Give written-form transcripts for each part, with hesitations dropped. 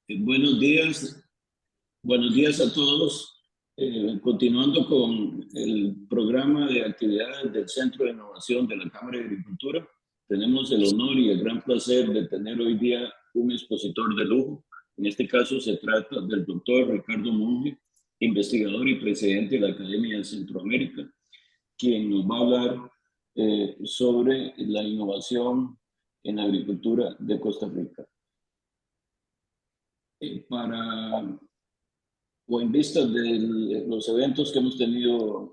Buenos días a todos. Continuando con el programa de actividades del Centro de Innovación de la Cámara de Agricultura, tenemos el honor y el gran placer de tener hoy día un expositor de lujo. En este caso se trata del doctor Ricardo Monge, investigador y presidente de la Academia de Centroamérica, quien nos va a hablar sobre la innovación en la agricultura de Costa Rica. Para o en vista de los eventos que hemos tenido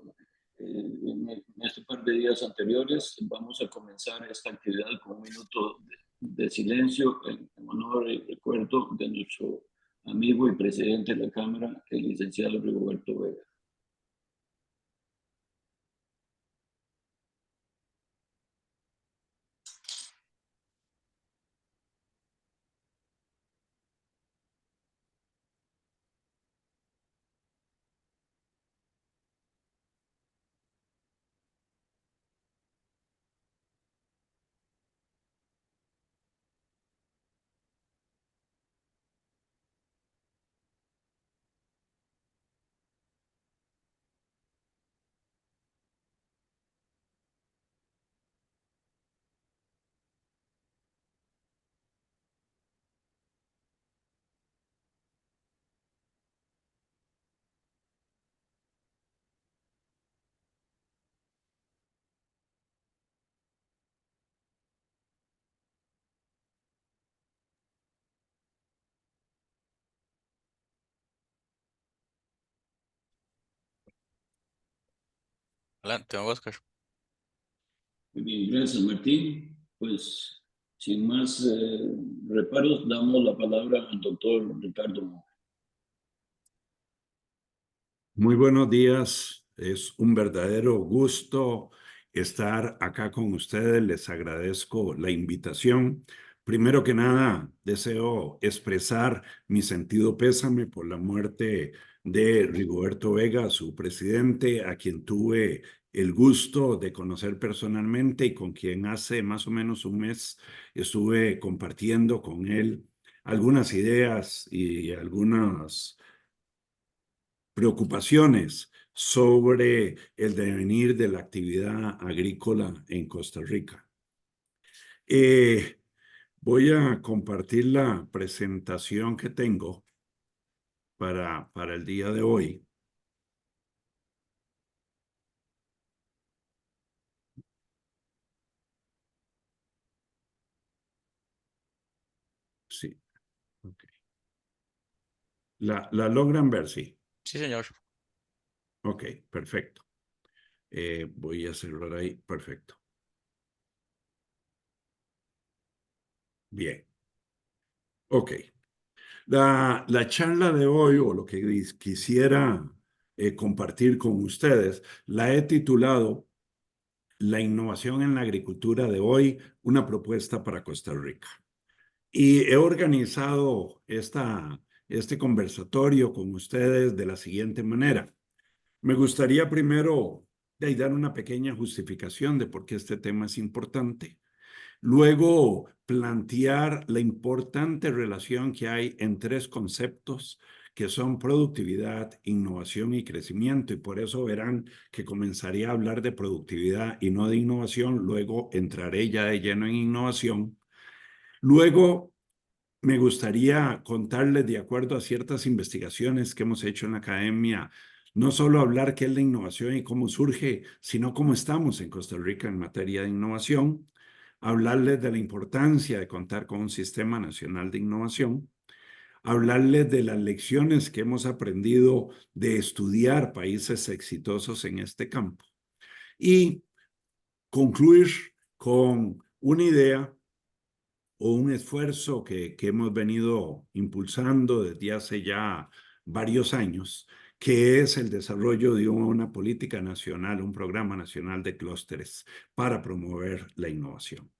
en este par de días anteriores, vamos a comenzar esta actividad con un minuto de silencio en honor y recuerdo de nuestro amigo y presidente de la Cámara, el licenciado Rigoberto Vega. Adelante, don Oscar. Muy bien, gracias Martín. Pues sin más reparos, damos la palabra al doctor Ricardo Monge. Muy buenos días, es un verdadero gusto estar acá con ustedes, les agradezco la invitación. Primero que nada, deseo expresar mi sentido pésame por la muerte de Rigoberto Vega, su presidente, a quien tuve el gusto de conocer personalmente y con quien hace más o menos un mes estuve compartiendo con él algunas ideas y algunas preocupaciones sobre el devenir de la actividad agrícola en Costa Rica. Voy a compartir la presentación que tengo para el día de hoy. Sí, ok. ¿La logran ver? Sí. Sí, señor. Ok, perfecto. Voy a cerrar ahí. Perfecto. Bien. Ok. La charla de hoy, o lo que quisiera compartir con ustedes, la he titulado La innovación en la agricultura de hoy, una propuesta para Costa Rica. Y he organizado este conversatorio con ustedes de la siguiente manera. Me gustaría primero dar una pequeña justificación de por qué este tema es importante. Luego, plantear la importante relación que hay en tres conceptos que son productividad, innovación y crecimiento. Y por eso verán que comenzaría a hablar de productividad y no de innovación. Luego entraré ya de lleno en innovación. Luego, me gustaría contarles, de acuerdo a ciertas investigaciones que hemos hecho en la academia, no solo hablar qué es la innovación y cómo surge, sino cómo estamos en Costa Rica en materia de innovación, hablarles de la importancia de contar con un sistema nacional de innovación, hablarles de las lecciones que hemos aprendido de estudiar países exitosos en este campo y concluir con una idea o un esfuerzo que hemos venido impulsando desde hace ya varios años, que es el desarrollo de una política nacional, un programa nacional de clústeres para promover la innovación.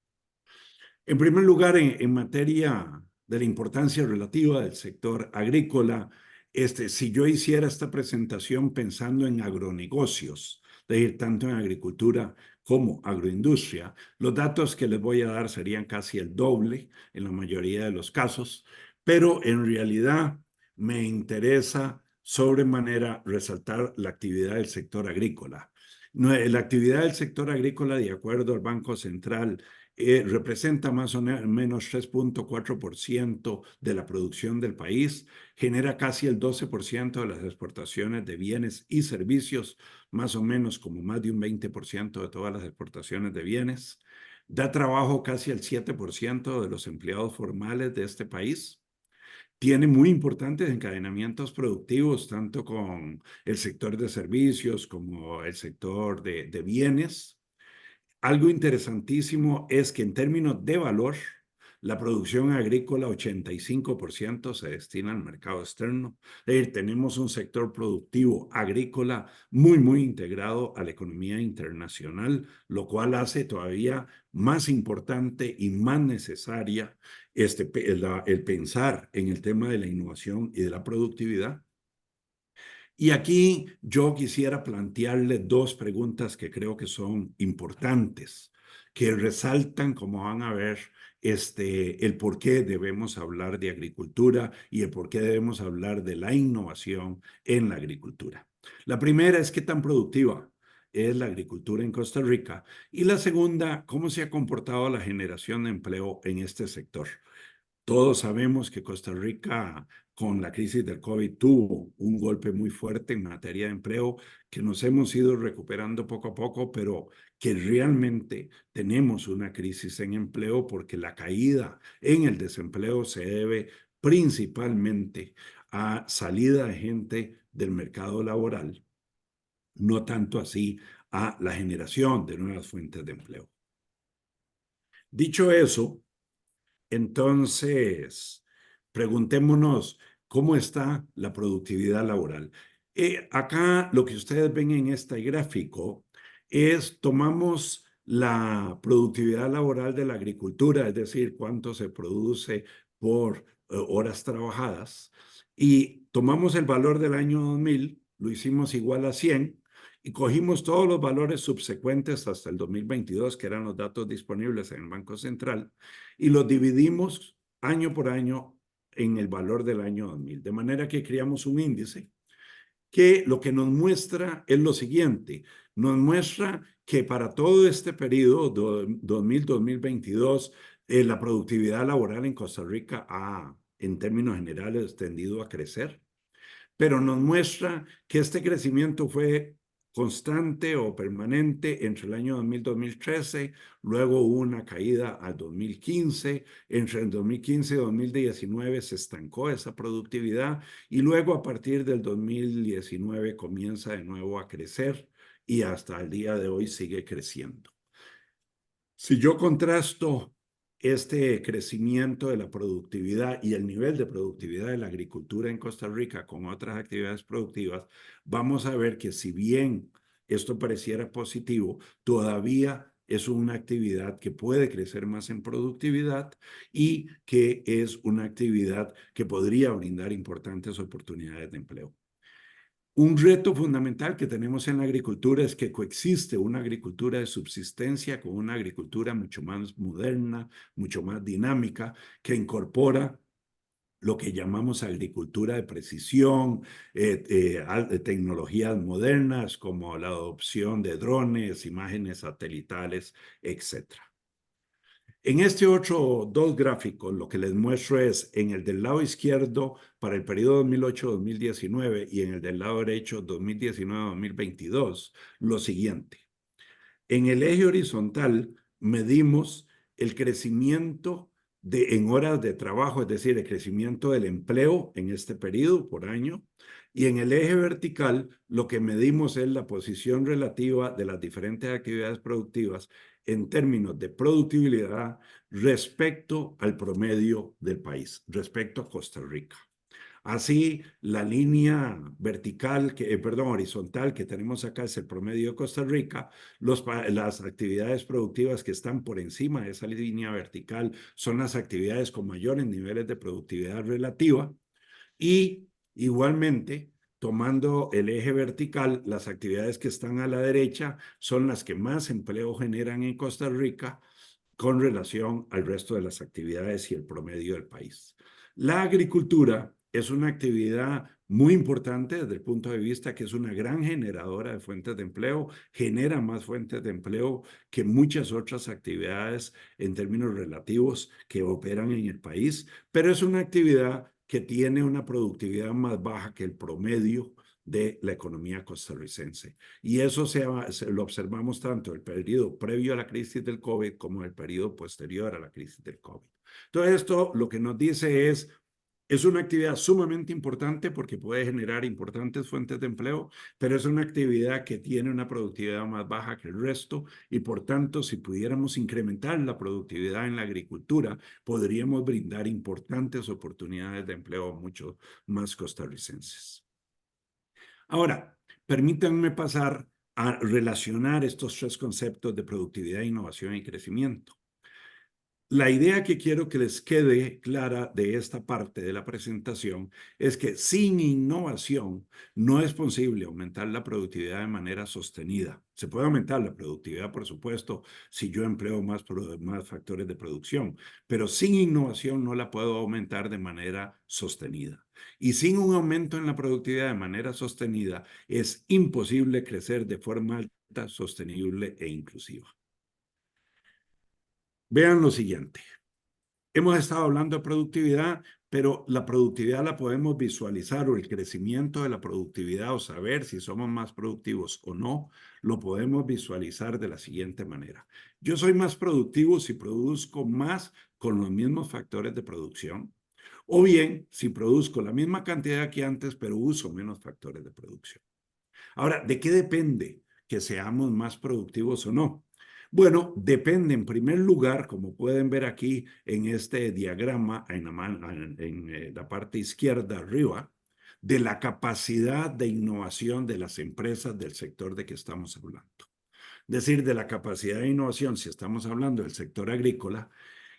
En primer lugar, en materia de la importancia relativa del sector agrícola, si yo hiciera esta presentación pensando en agronegocios, es decir, tanto en agricultura como agroindustria, los datos que les voy a dar serían casi el doble en la mayoría de los casos, pero en realidad me interesa sobremanera resaltar la actividad del sector agrícola. La actividad del sector agrícola, de acuerdo al Banco Central, representa más o menos 3.4% de la producción del país, genera casi el 12% de las exportaciones de bienes y servicios, más o menos como más de un 20% de todas las exportaciones de bienes, da trabajo casi al 7% de los empleados formales de este país, tiene muy importantes encadenamientos productivos, tanto con el sector de servicios como el sector de bienes. Algo interesantísimo es que en términos de valor, la producción agrícola 85% se destina al mercado externo. Es decir, tenemos un sector productivo agrícola muy integrado a la economía internacional, lo cual hace todavía más importante y más necesaria el pensar en el tema de la innovación y de la productividad. Y aquí yo quisiera plantearle dos preguntas que creo que son importantes, que resaltan, como van a ver, el por qué debemos hablar de agricultura y el por qué debemos hablar de la innovación en la agricultura. La primera es qué tan productiva es la agricultura en Costa Rica y la segunda, cómo se ha comportado la generación de empleo en este sector. Todos sabemos que Costa Rica, con la crisis del COVID, tuvo un golpe muy fuerte en materia de empleo, que nos hemos ido recuperando poco a poco, pero que realmente tenemos una crisis en empleo porque la caída en el desempleo se debe principalmente a salida de gente del mercado laboral, no tanto así a la generación de nuevas fuentes de empleo. Dicho eso, entonces, preguntémonos cómo está la productividad laboral. Acá lo que ustedes ven en este gráfico es tomamos la productividad laboral de la agricultura, es decir, cuánto se produce por horas trabajadas, y tomamos el valor del año 2000, lo hicimos igual a 100, y cogimos todos los valores subsecuentes hasta el 2022, que eran los datos disponibles en el Banco Central, y los dividimos año por año en el valor del año 2000. De manera que creamos un índice que lo que nos muestra es lo siguiente. Nos muestra que para todo este periodo 2000-2022, la productividad laboral en Costa Rica ha, en términos generales, tendido a crecer, pero nos muestra que este crecimiento fue constante o permanente entre el año 2000 y 2013, luego hubo una caída al 2015, entre el 2015 y 2019 se estancó esa productividad y luego a partir del 2019 comienza de nuevo a crecer y hasta el día de hoy sigue creciendo. Si yo contrasto este crecimiento de la productividad y el nivel de productividad de la agricultura en Costa Rica con otras actividades productivas, vamos a ver que si bien esto pareciera positivo, todavía es una actividad que puede crecer más en productividad y que es una actividad que podría brindar importantes oportunidades de empleo. Un reto fundamental que tenemos en la agricultura es que coexiste una agricultura de subsistencia con una agricultura mucho más moderna, mucho más dinámica, que incorpora lo que llamamos agricultura de precisión, tecnologías modernas como la adopción de drones, imágenes satelitales, etc. En este otro dos gráficos, lo que les muestro es en el del lado izquierdo para el periodo 2008-2019 y en el del lado derecho 2019-2022, lo siguiente. En el eje horizontal medimos el crecimiento en horas de trabajo, es decir, el crecimiento del empleo en este periodo por año. Y en el eje vertical, lo que medimos es la posición relativa de las diferentes actividades productivas en términos de productividad respecto al promedio del país, respecto a Costa Rica. Así, la línea vertical, horizontal que tenemos acá es el promedio de Costa Rica. Las actividades productivas que están por encima de esa línea vertical son las actividades con mayores niveles de productividad relativa. Y igualmente, tomando el eje vertical, las actividades que están a la derecha son las que más empleo generan en Costa Rica con relación al resto de las actividades y el promedio del país. La agricultura es una actividad muy importante desde el punto de vista que es una gran generadora de fuentes de empleo, genera más fuentes de empleo que muchas otras actividades en términos relativos que operan en el país, pero es una actividad que tiene una productividad más baja que el promedio de la economía costarricense. Y eso lo observamos tanto en el periodo previo a la crisis del COVID como en el periodo posterior a la crisis del COVID. Todo esto lo que nos dice es una actividad sumamente importante porque puede generar importantes fuentes de empleo, pero es una actividad que tiene una productividad más baja que el resto y por tanto, si pudiéramos incrementar la productividad en la agricultura, podríamos brindar importantes oportunidades de empleo a muchos más costarricenses. Ahora, permítanme pasar a relacionar estos tres conceptos de productividad, innovación y crecimiento. La idea que quiero que les quede clara de esta parte de la presentación es que sin innovación no es posible aumentar la productividad de manera sostenida. Se puede aumentar la productividad, por supuesto, si yo empleo más factores de producción, pero sin innovación no la puedo aumentar de manera sostenida. Y sin un aumento en la productividad de manera sostenida es imposible crecer de forma alta, sostenible e inclusiva. Vean lo siguiente. Hemos estado hablando de productividad, pero la productividad la podemos visualizar o el crecimiento de la productividad o saber si somos más productivos o no, lo podemos visualizar de la siguiente manera. Yo soy más productivo si produzco más con los mismos factores de producción, o bien si produzco la misma cantidad que antes, pero uso menos factores de producción. Ahora, ¿de qué depende que seamos más productivos o no? Bueno, depende en primer lugar, como pueden ver aquí en este diagrama en la parte izquierda arriba, de la capacidad de innovación de las empresas del sector de que estamos hablando. Es decir, de la capacidad de innovación, si estamos hablando del sector agrícola,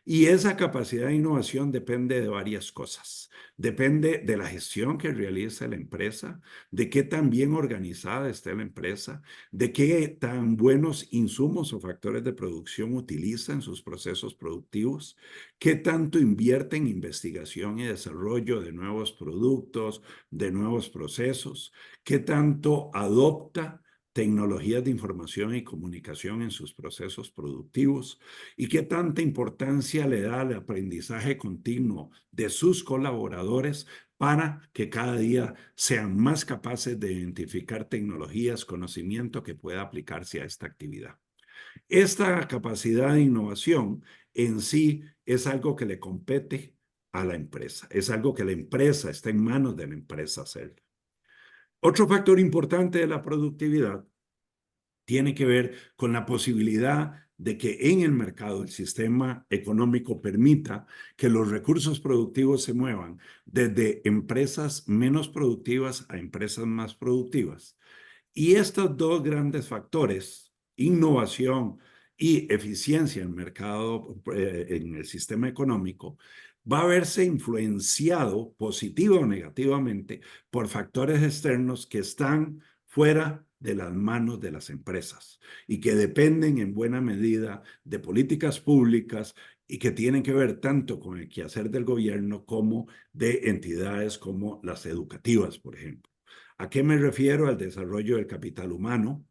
y esa capacidad de innovación depende de varias cosas. Depende de la gestión que realiza la empresa, de qué tan bien organizada está la empresa, de qué tan buenos insumos o factores de producción utiliza en sus procesos productivos, qué tanto invierte en investigación y desarrollo de nuevos productos, de nuevos procesos, qué tanto adopta tecnologías de información y comunicación en sus procesos productivos y qué tanta importancia le da al aprendizaje continuo de sus colaboradores para que cada día sean más capaces de identificar tecnologías, conocimiento que pueda aplicarse a esta actividad. Esta capacidad de innovación en sí es algo que le compete a la empresa, es algo que la empresa está en manos de la empresa hacer. Otro factor importante de la productividad tiene que ver con la posibilidad de que en el mercado el sistema económico permita que los recursos productivos se muevan desde empresas menos productivas a empresas más productivas. Y estos dos grandes factores, innovación y eficiencia en el mercado, en el sistema económico, va a verse influenciado positiva o negativamente por factores externos que están fuera de las manos de las empresas y que dependen en buena medida de políticas públicas y que tienen que ver tanto con el quehacer del gobierno como de entidades como las educativas, por ejemplo. ¿A qué me refiero? Al desarrollo del capital humano,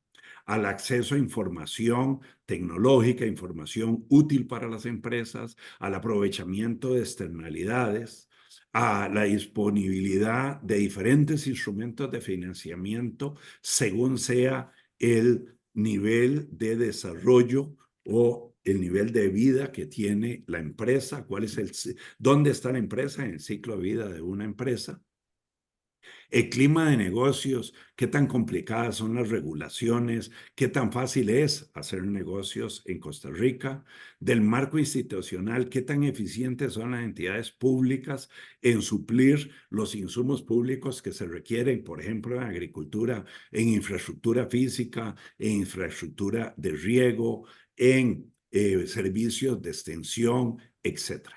al acceso a información tecnológica, información útil para las empresas, al aprovechamiento de externalidades, a la disponibilidad de diferentes instrumentos de financiamiento según sea el nivel de desarrollo o el nivel de vida que tiene la empresa, dónde está la empresa en el ciclo de vida de una empresa. El clima de negocios, qué tan complicadas son las regulaciones, qué tan fácil es hacer negocios en Costa Rica, del marco institucional, qué tan eficientes son las entidades públicas en suplir los insumos públicos que se requieren, por ejemplo, en agricultura, en infraestructura física, en infraestructura de riego, en servicios de extensión, etcétera.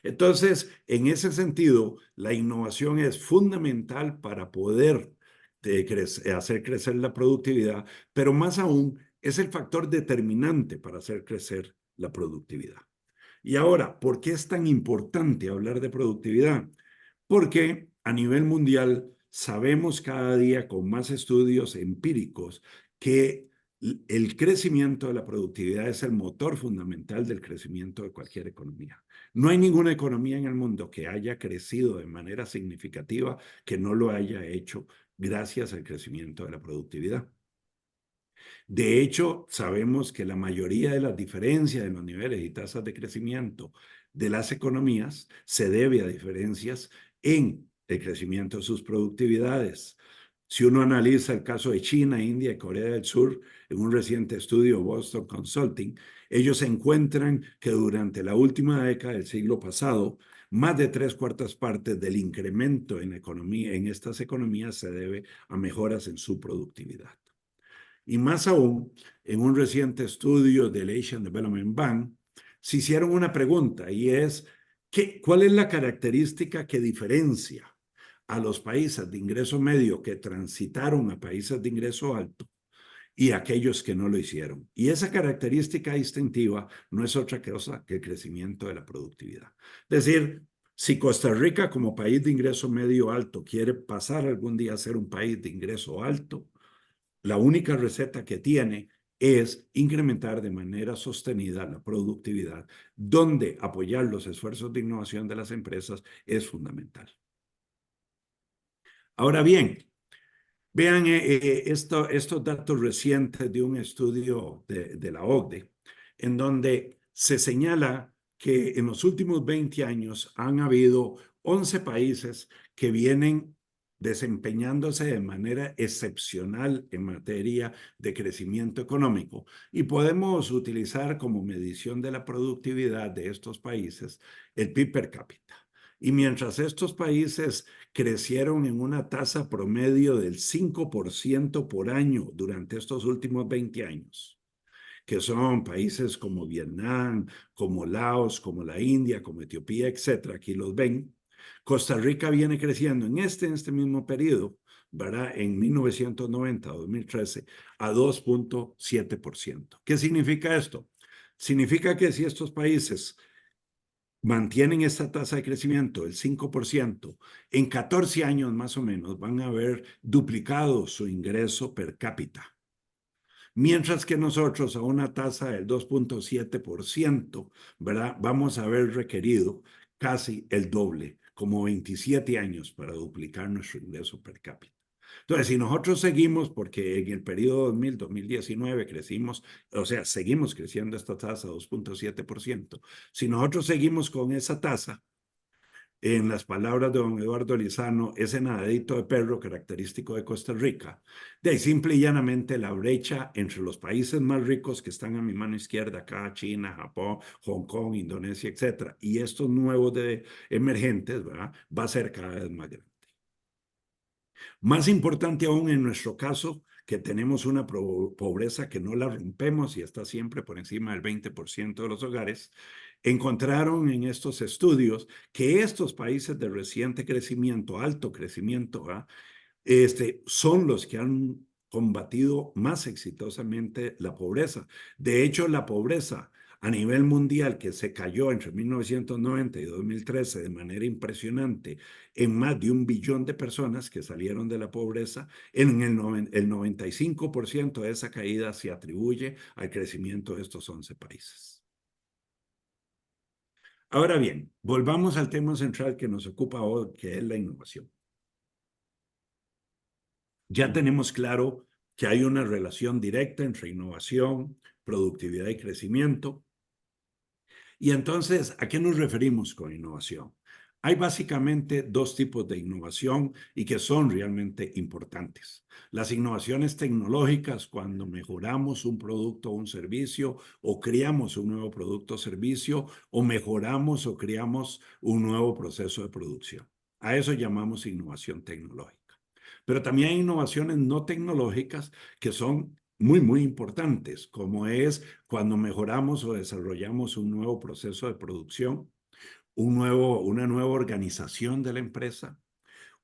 Entonces, en ese sentido, la innovación es fundamental para poder hacer crecer la productividad, pero más aún es el factor determinante para hacer crecer la productividad. Y ahora, ¿por qué es tan importante hablar de productividad? Porque a nivel mundial sabemos cada día con más estudios empíricos que el crecimiento de la productividad es el motor fundamental del crecimiento de cualquier economía. No hay ninguna economía en el mundo que haya crecido de manera significativa que no lo haya hecho gracias al crecimiento de la productividad. De hecho, sabemos que la mayoría de las diferencias en los niveles y tasas de crecimiento de las economías se debe a diferencias en el crecimiento de sus productividades. Si uno analiza el caso de China, India y Corea del Sur, en un reciente estudio Boston Consulting, ellos encuentran que durante la última década del siglo pasado, más de 3/4 del incremento en economía, en estas economías se debe a mejoras en su productividad. Y más aún, en un reciente estudio del Asian Development Bank, se hicieron una pregunta y es, ¿cuál es la característica que diferencia a los países de ingreso medio que transitaron a países de ingreso alto y a aquellos que no lo hicieron? Y esa característica distintiva no es otra cosa que el crecimiento de la productividad. Es decir, si Costa Rica como país de ingreso medio alto quiere pasar algún día a ser un país de ingreso alto, la única receta que tiene es incrementar de manera sostenida la productividad, donde apoyar los esfuerzos de innovación de las empresas es fundamental. Ahora bien, vean estos datos recientes de un estudio de la OCDE, en donde se señala que en los últimos 20 años han habido 11 países que vienen desempeñándose de manera excepcional en materia de crecimiento económico. Y podemos utilizar como medición de la productividad de estos países el PIB per cápita. Y mientras estos países crecieron en una tasa promedio del 5% por año durante estos últimos 20 años, que son países como Vietnam, como Laos, como la India, como Etiopía, etcétera. Aquí los ven. Costa Rica viene creciendo en este mismo periodo, ¿verdad? En 1990-2013 a 2.7%. ¿Qué significa esto? Significa que si estos países mantienen esta tasa de crecimiento del 5%, en 14 años más o menos van a haber duplicado su ingreso per cápita. Mientras que nosotros a una tasa del 2.7%, ¿verdad? Vamos a haber requerido casi el doble, como 27 años para duplicar nuestro ingreso per cápita. Entonces, si nosotros seguimos, porque en el periodo 2000-2019 crecimos, o sea, seguimos creciendo esta tasa 2.7%, si nosotros seguimos con esa tasa, en las palabras de don Eduardo Lizano, ese nadadito de perro característico de Costa Rica, de ahí simple y llanamente la brecha entre los países más ricos que están a mi mano izquierda, acá, China, Japón, Hong Kong, Indonesia, etcétera, y estos nuevos emergentes, ¿verdad? Va a ser cada vez más grande. Más importante aún en nuestro caso, que tenemos una pobreza que no la rompemos y está siempre por encima del 20% de los hogares, encontraron en estos estudios que estos países de reciente crecimiento, alto crecimiento, son los que han combatido más exitosamente la pobreza. De hecho, la pobreza a nivel mundial, que se cayó entre 1990 y 2013 de manera impresionante en más de 1 billón de personas que salieron de la pobreza, el 95% de esa caída se atribuye al crecimiento de estos 11 países. Ahora bien, volvamos al tema central que nos ocupa hoy, que es la innovación. Ya tenemos claro que hay una relación directa entre innovación, productividad y crecimiento. Y entonces, ¿a qué nos referimos con innovación? Hay básicamente dos tipos de innovación y que son realmente importantes. Las innovaciones tecnológicas, cuando mejoramos un producto o un servicio, o creamos un nuevo producto o servicio, o mejoramos o creamos un nuevo proceso de producción. A eso llamamos innovación tecnológica. Pero también hay innovaciones no tecnológicas que son muy importantes, como es cuando mejoramos o desarrollamos un nuevo proceso de producción, una nueva organización de la empresa,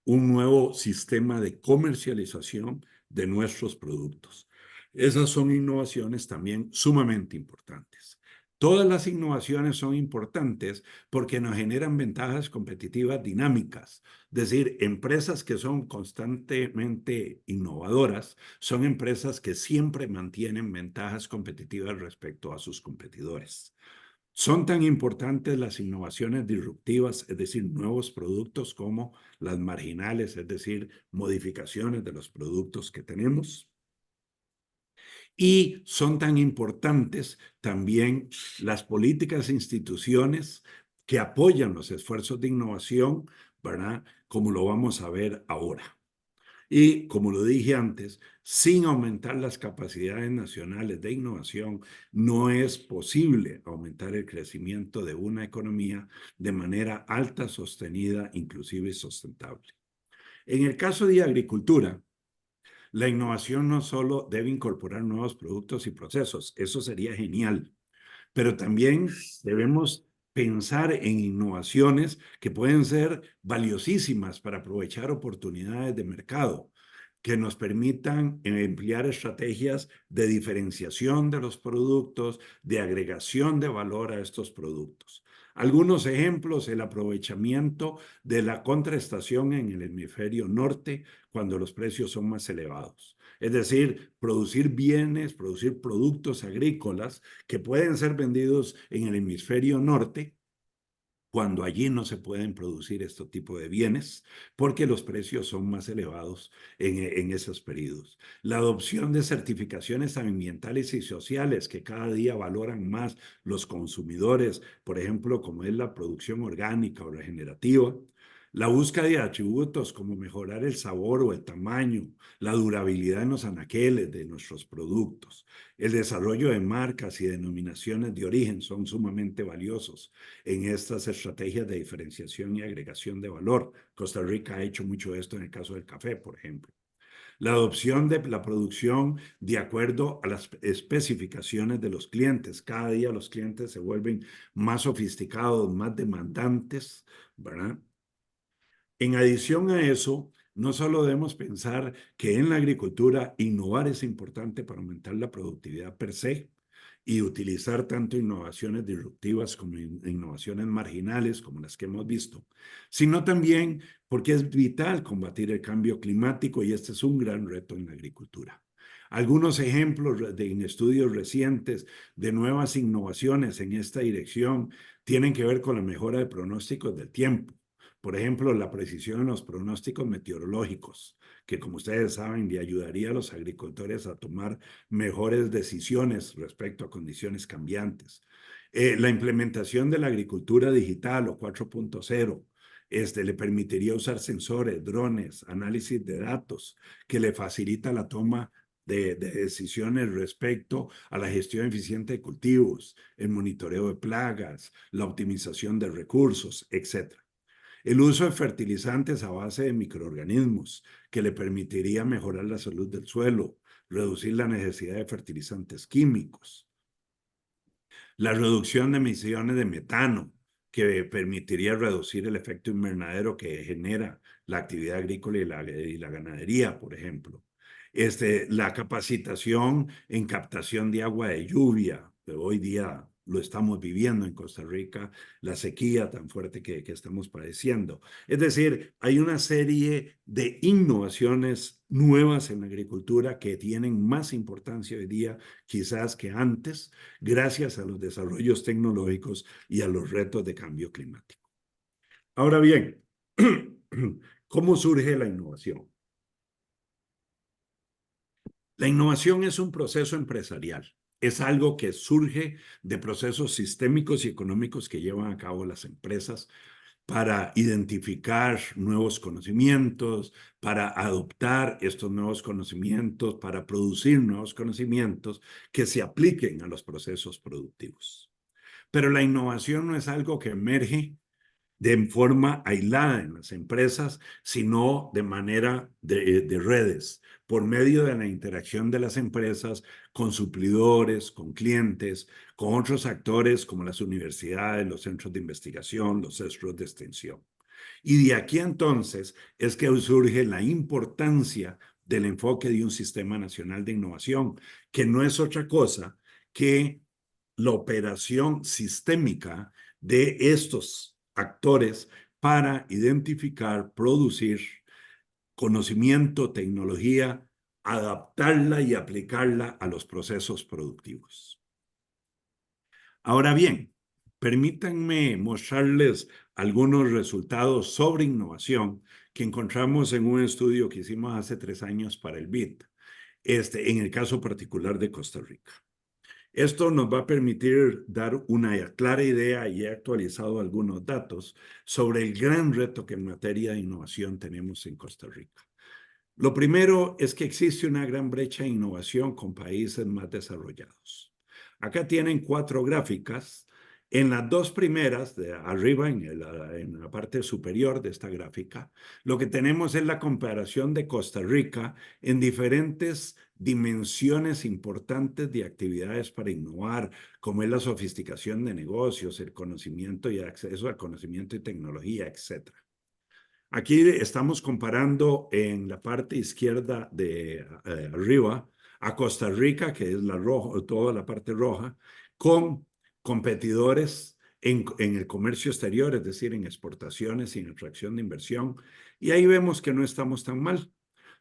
un nuevo sistema de comercialización de nuestros productos. Esas son innovaciones también sumamente importantes. Todas las innovaciones son importantes porque nos generan ventajas competitivas dinámicas. Es decir, empresas que son constantemente innovadoras son empresas que siempre mantienen ventajas competitivas respecto a sus competidores. Son tan importantes las innovaciones disruptivas, es decir, nuevos productos, como las marginales, es decir, modificaciones de los productos que tenemos. Y son tan importantes también las políticas e instituciones que apoyan los esfuerzos de innovación, ¿verdad? Como lo vamos a ver ahora. Y como lo dije antes, sin aumentar las capacidades nacionales de innovación, no es posible aumentar el crecimiento de una economía de manera alta, sostenida, inclusive sustentable. En el caso de agricultura, la innovación no solo debe incorporar nuevos productos y procesos, eso sería genial, pero también debemos pensar en innovaciones que pueden ser valiosísimas para aprovechar oportunidades de mercado, que nos permitan emplear estrategias de diferenciación de los productos, de agregación de valor a estos productos. Algunos ejemplos: el aprovechamiento de la contraestación en el hemisferio norte cuando los precios son más elevados. Es decir, producir bienes, producir productos agrícolas que pueden ser vendidos en el hemisferio norte cuando allí no se pueden producir este tipo de bienes, porque los precios son más elevados en esos periodos. La adopción de certificaciones ambientales y sociales que cada día valoran más los consumidores, por ejemplo, como es la producción orgánica o regenerativa. La búsqueda de atributos como mejorar el sabor o el tamaño, la durabilidad en los anaqueles de nuestros productos. El desarrollo de marcas y denominaciones de origen son sumamente valiosos en estas estrategias de diferenciación y agregación de valor. Costa Rica ha hecho mucho esto en el caso del café, por ejemplo. La adopción de la producción de acuerdo a las especificaciones de los clientes. Cada día los clientes se vuelven más sofisticados, más demandantes, ¿verdad? En adición a eso, no solo debemos pensar que en la agricultura innovar es importante para aumentar la productividad per se y utilizar tanto innovaciones disruptivas como innovaciones marginales como las que hemos visto, sino también porque es vital combatir el cambio climático, y este es un gran reto en la agricultura. Algunos ejemplos en estudios recientes de nuevas innovaciones en esta dirección tienen que ver con la mejora de pronósticos del tiempo. Por ejemplo, la precisión en los pronósticos meteorológicos, que, como ustedes saben, le ayudaría a los agricultores a tomar mejores decisiones respecto a condiciones cambiantes. La implementación de la agricultura digital o 4.0 le permitiría usar sensores, drones, análisis de datos, que le facilita la toma de decisiones respecto a la gestión eficiente de cultivos, el monitoreo de plagas, la optimización de recursos, etc. El uso de fertilizantes a base de microorganismos, que le permitiría mejorar la salud del suelo, reducir la necesidad de fertilizantes químicos. La reducción de emisiones de metano, que permitiría reducir el efecto invernadero que genera la actividad agrícola y la ganadería, por ejemplo. La capacitación en captación de agua de lluvia, que hoy día lo estamos viviendo en Costa Rica, la sequía tan fuerte que estamos padeciendo. Es decir, hay una serie de innovaciones nuevas en la agricultura que tienen más importancia hoy día quizás que antes, gracias a los desarrollos tecnológicos y a los retos de cambio climático. Ahora bien, ¿cómo surge la innovación? La innovación es un proceso empresarial. Es algo que surge de procesos sistémicos y económicos que llevan a cabo las empresas para identificar nuevos conocimientos, para adoptar estos nuevos conocimientos, para producir nuevos conocimientos que se apliquen a los procesos productivos. Pero la innovación no es algo que emerge de forma aislada en las empresas, sino de manera de redes, por medio de la interacción de las empresas con suplidores, con clientes, con otros actores como las universidades, los centros de investigación, los centros de extensión. Y de aquí entonces es que surge la importancia del enfoque de un sistema nacional de innovación, que no es otra cosa que la operación sistémica de estos actores para identificar, producir conocimiento, tecnología, adaptarla y aplicarla a los procesos productivos. Ahora bien, permítanme mostrarles algunos resultados sobre innovación que encontramos en un estudio que hicimos hace 3 años para el BID, en el caso particular de Costa Rica. Esto nos va a permitir dar una clara idea y he actualizado algunos datos sobre el gran reto que en materia de innovación tenemos en Costa Rica. Lo primero es que existe una gran brecha de innovación con países más desarrollados. Acá tienen 4 gráficas. En las 2 primeras, de arriba en la parte superior de esta gráfica, lo que tenemos es la comparación de Costa Rica en diferentes dimensiones importantes de actividades para innovar, como es la sofisticación de negocios, el conocimiento y acceso al conocimiento y tecnología, etc. Aquí estamos comparando en la parte izquierda de arriba a Costa Rica, que es la roja, toda la parte roja, con competidores en el comercio exterior, es decir, en exportaciones y en atracción de inversión. Y ahí vemos que no estamos tan mal.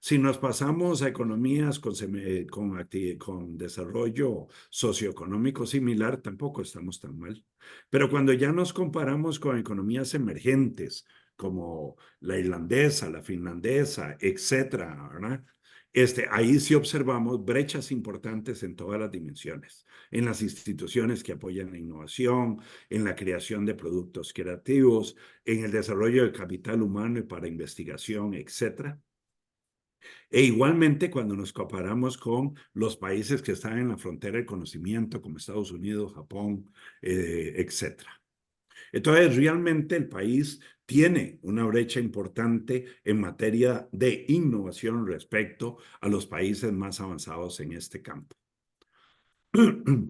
Si nos pasamos a economías con desarrollo socioeconómico similar, tampoco estamos tan mal. Pero cuando ya nos comparamos con economías emergentes, como la irlandesa, la finlandesa, etcétera, ¿verdad? Ahí sí observamos brechas importantes en todas las dimensiones, en las instituciones que apoyan la innovación, en la creación de productos creativos, en el desarrollo del capital humano y para investigación, etcétera. E igualmente cuando nos comparamos con los países que están en la frontera del conocimiento, como Estados Unidos, Japón, etcétera. Entonces, realmente el país tiene una brecha importante en materia de innovación respecto a los países más avanzados en este campo.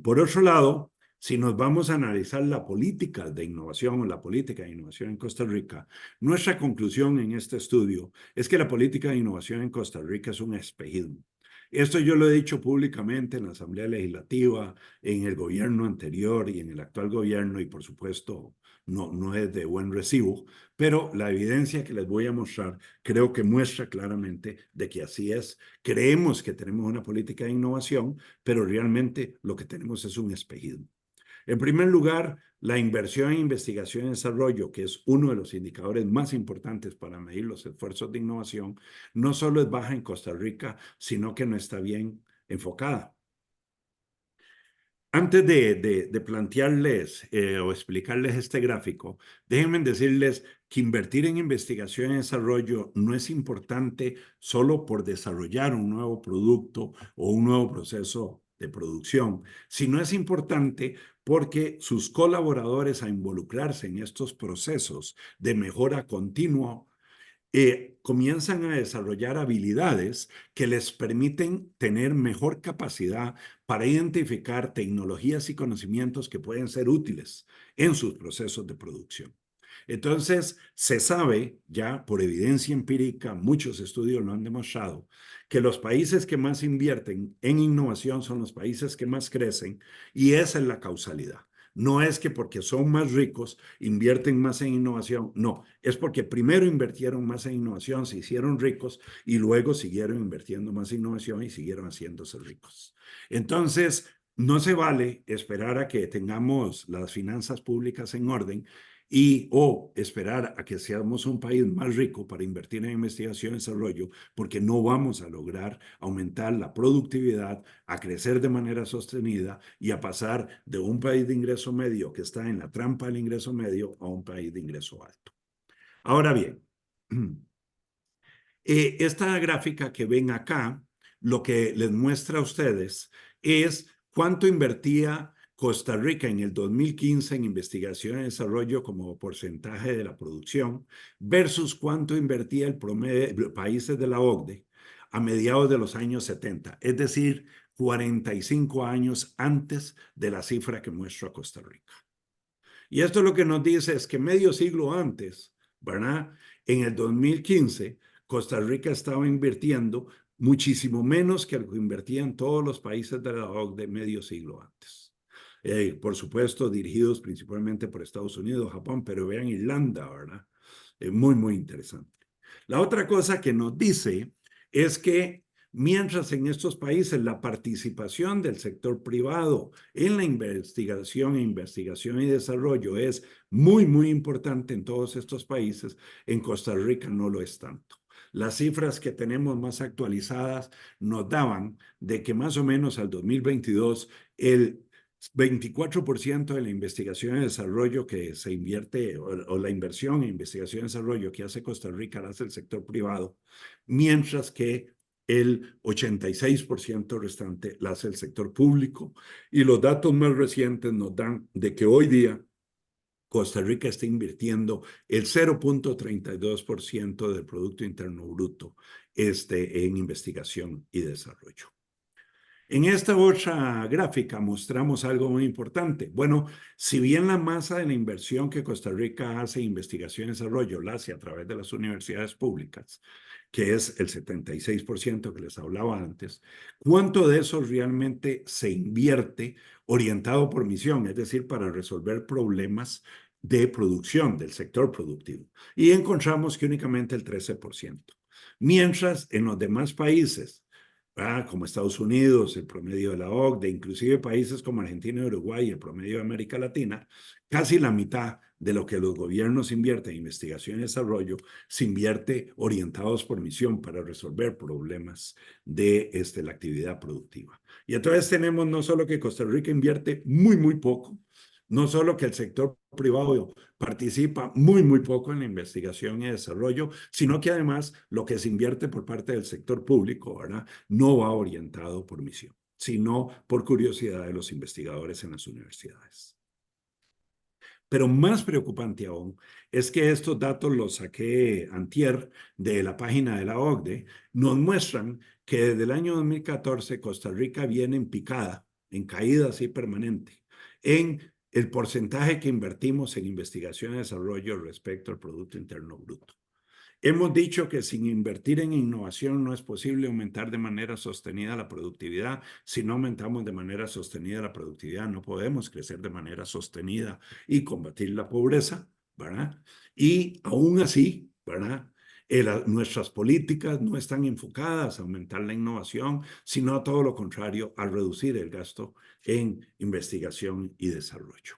Por otro lado, si nos vamos a analizar la política de innovación o la política de innovación en Costa Rica, nuestra conclusión en este estudio es que la política de innovación en Costa Rica es un espejismo. Esto yo lo he dicho públicamente en la Asamblea Legislativa, en el gobierno anterior y en el actual gobierno, y por supuesto no es de buen recibo, pero la evidencia que les voy a mostrar creo que muestra claramente de que así es. Creemos que tenemos una política de innovación, pero realmente lo que tenemos es un espejismo. En primer lugar, la inversión en investigación y desarrollo, que es uno de los indicadores más importantes para medir los esfuerzos de innovación, no solo es baja en Costa Rica, sino que no está bien enfocada. Antes de plantearles o explicarles este gráfico, déjenme decirles que invertir en investigación y desarrollo no es importante solo por desarrollar un nuevo producto o un nuevo proceso de producción, sino es importante porque sus colaboradores a involucrarse en estos procesos de mejora continua comienzan a desarrollar habilidades que les permiten tener mejor capacidad para identificar tecnologías y conocimientos que pueden ser útiles en sus procesos de producción. Entonces, se sabe ya por evidencia empírica, muchos estudios lo han demostrado, que los países que más invierten en innovación son los países que más crecen y esa es la causalidad. No es que porque son más ricos invierten más en innovación, no, es porque primero invirtieron más en innovación, se hicieron ricos y luego siguieron invirtiendo más en innovación y siguieron haciéndose ricos. Entonces, no se vale esperar a que tengamos las finanzas públicas en orden o esperar a que seamos un país más rico para invertir en investigación y desarrollo, porque no vamos a lograr aumentar la productividad, a crecer de manera sostenida y a pasar de un país de ingreso medio que está en la trampa del ingreso medio a un país de ingreso alto. Ahora bien, esta gráfica que ven acá, lo que les muestra a ustedes es cuánto invertía Costa Rica en el 2015 en investigación y desarrollo como porcentaje de la producción versus cuánto invertía el promedio de países de la OCDE a mediados de los años 70, es decir, 45 años antes de la cifra que muestro a Costa Rica. Y esto lo que nos dice es que medio siglo antes, ¿verdad? En el 2015, Costa Rica estaba invirtiendo muchísimo menos que lo que invertían todos los países de la OCDE medio siglo antes. por supuesto dirigidos principalmente por Estados Unidos, Japón, pero vean Irlanda, ¿verdad? Muy, muy interesante. La otra cosa que nos dice es que mientras en estos países la participación del sector privado en la investigación y desarrollo es muy, muy importante en todos estos países, en Costa Rica no lo es tanto. Las cifras que tenemos más actualizadas nos daban de que más o menos al 2022 el 24% de la investigación y desarrollo que se invierte o la inversión en investigación y desarrollo que hace Costa Rica la hace el sector privado, mientras que el 86% restante la hace el sector público. Y los datos más recientes nos dan de que hoy día Costa Rica está invirtiendo el 0.32% del Producto Interno Bruto en investigación y desarrollo. En esta otra gráfica mostramos algo muy importante. Bueno, si bien la masa de la inversión que Costa Rica hace en investigación y desarrollo la hace a través de las universidades públicas, que es el 76% que les hablaba antes, ¿cuánto de eso realmente se invierte orientado por misión, es decir, para resolver problemas de producción del sector productivo? Y encontramos que únicamente el 13%. Mientras en los demás países, como Estados Unidos, el promedio de la OCDE, inclusive países como Argentina y Uruguay, el promedio de América Latina, casi la mitad de lo que los gobiernos invierten en investigación y desarrollo se invierte orientados por misión para resolver problemas de la actividad productiva. Y entonces tenemos no solo que Costa Rica invierte muy, muy poco, no solo que el sector privado participa muy, muy poco en la investigación y desarrollo, sino que además lo que se invierte por parte del sector público, ¿verdad?, no va orientado por misión, sino por curiosidad de los investigadores en las universidades. Pero más preocupante aún es que estos datos los saqué antier de la página de la OCDE, nos muestran que desde el año 2014 Costa Rica viene en picada, en caída así permanente, en el porcentaje que invertimos en investigación y desarrollo respecto al Producto Interno Bruto. Hemos dicho que sin invertir en innovación no es posible aumentar de manera sostenida la productividad. Si no aumentamos de manera sostenida la productividad, no podemos crecer de manera sostenida y combatir la pobreza, ¿verdad? Y aún así, ¿verdad?, nuestras políticas no están enfocadas a aumentar la innovación, sino a todo lo contrario, a reducir el gasto en investigación y desarrollo.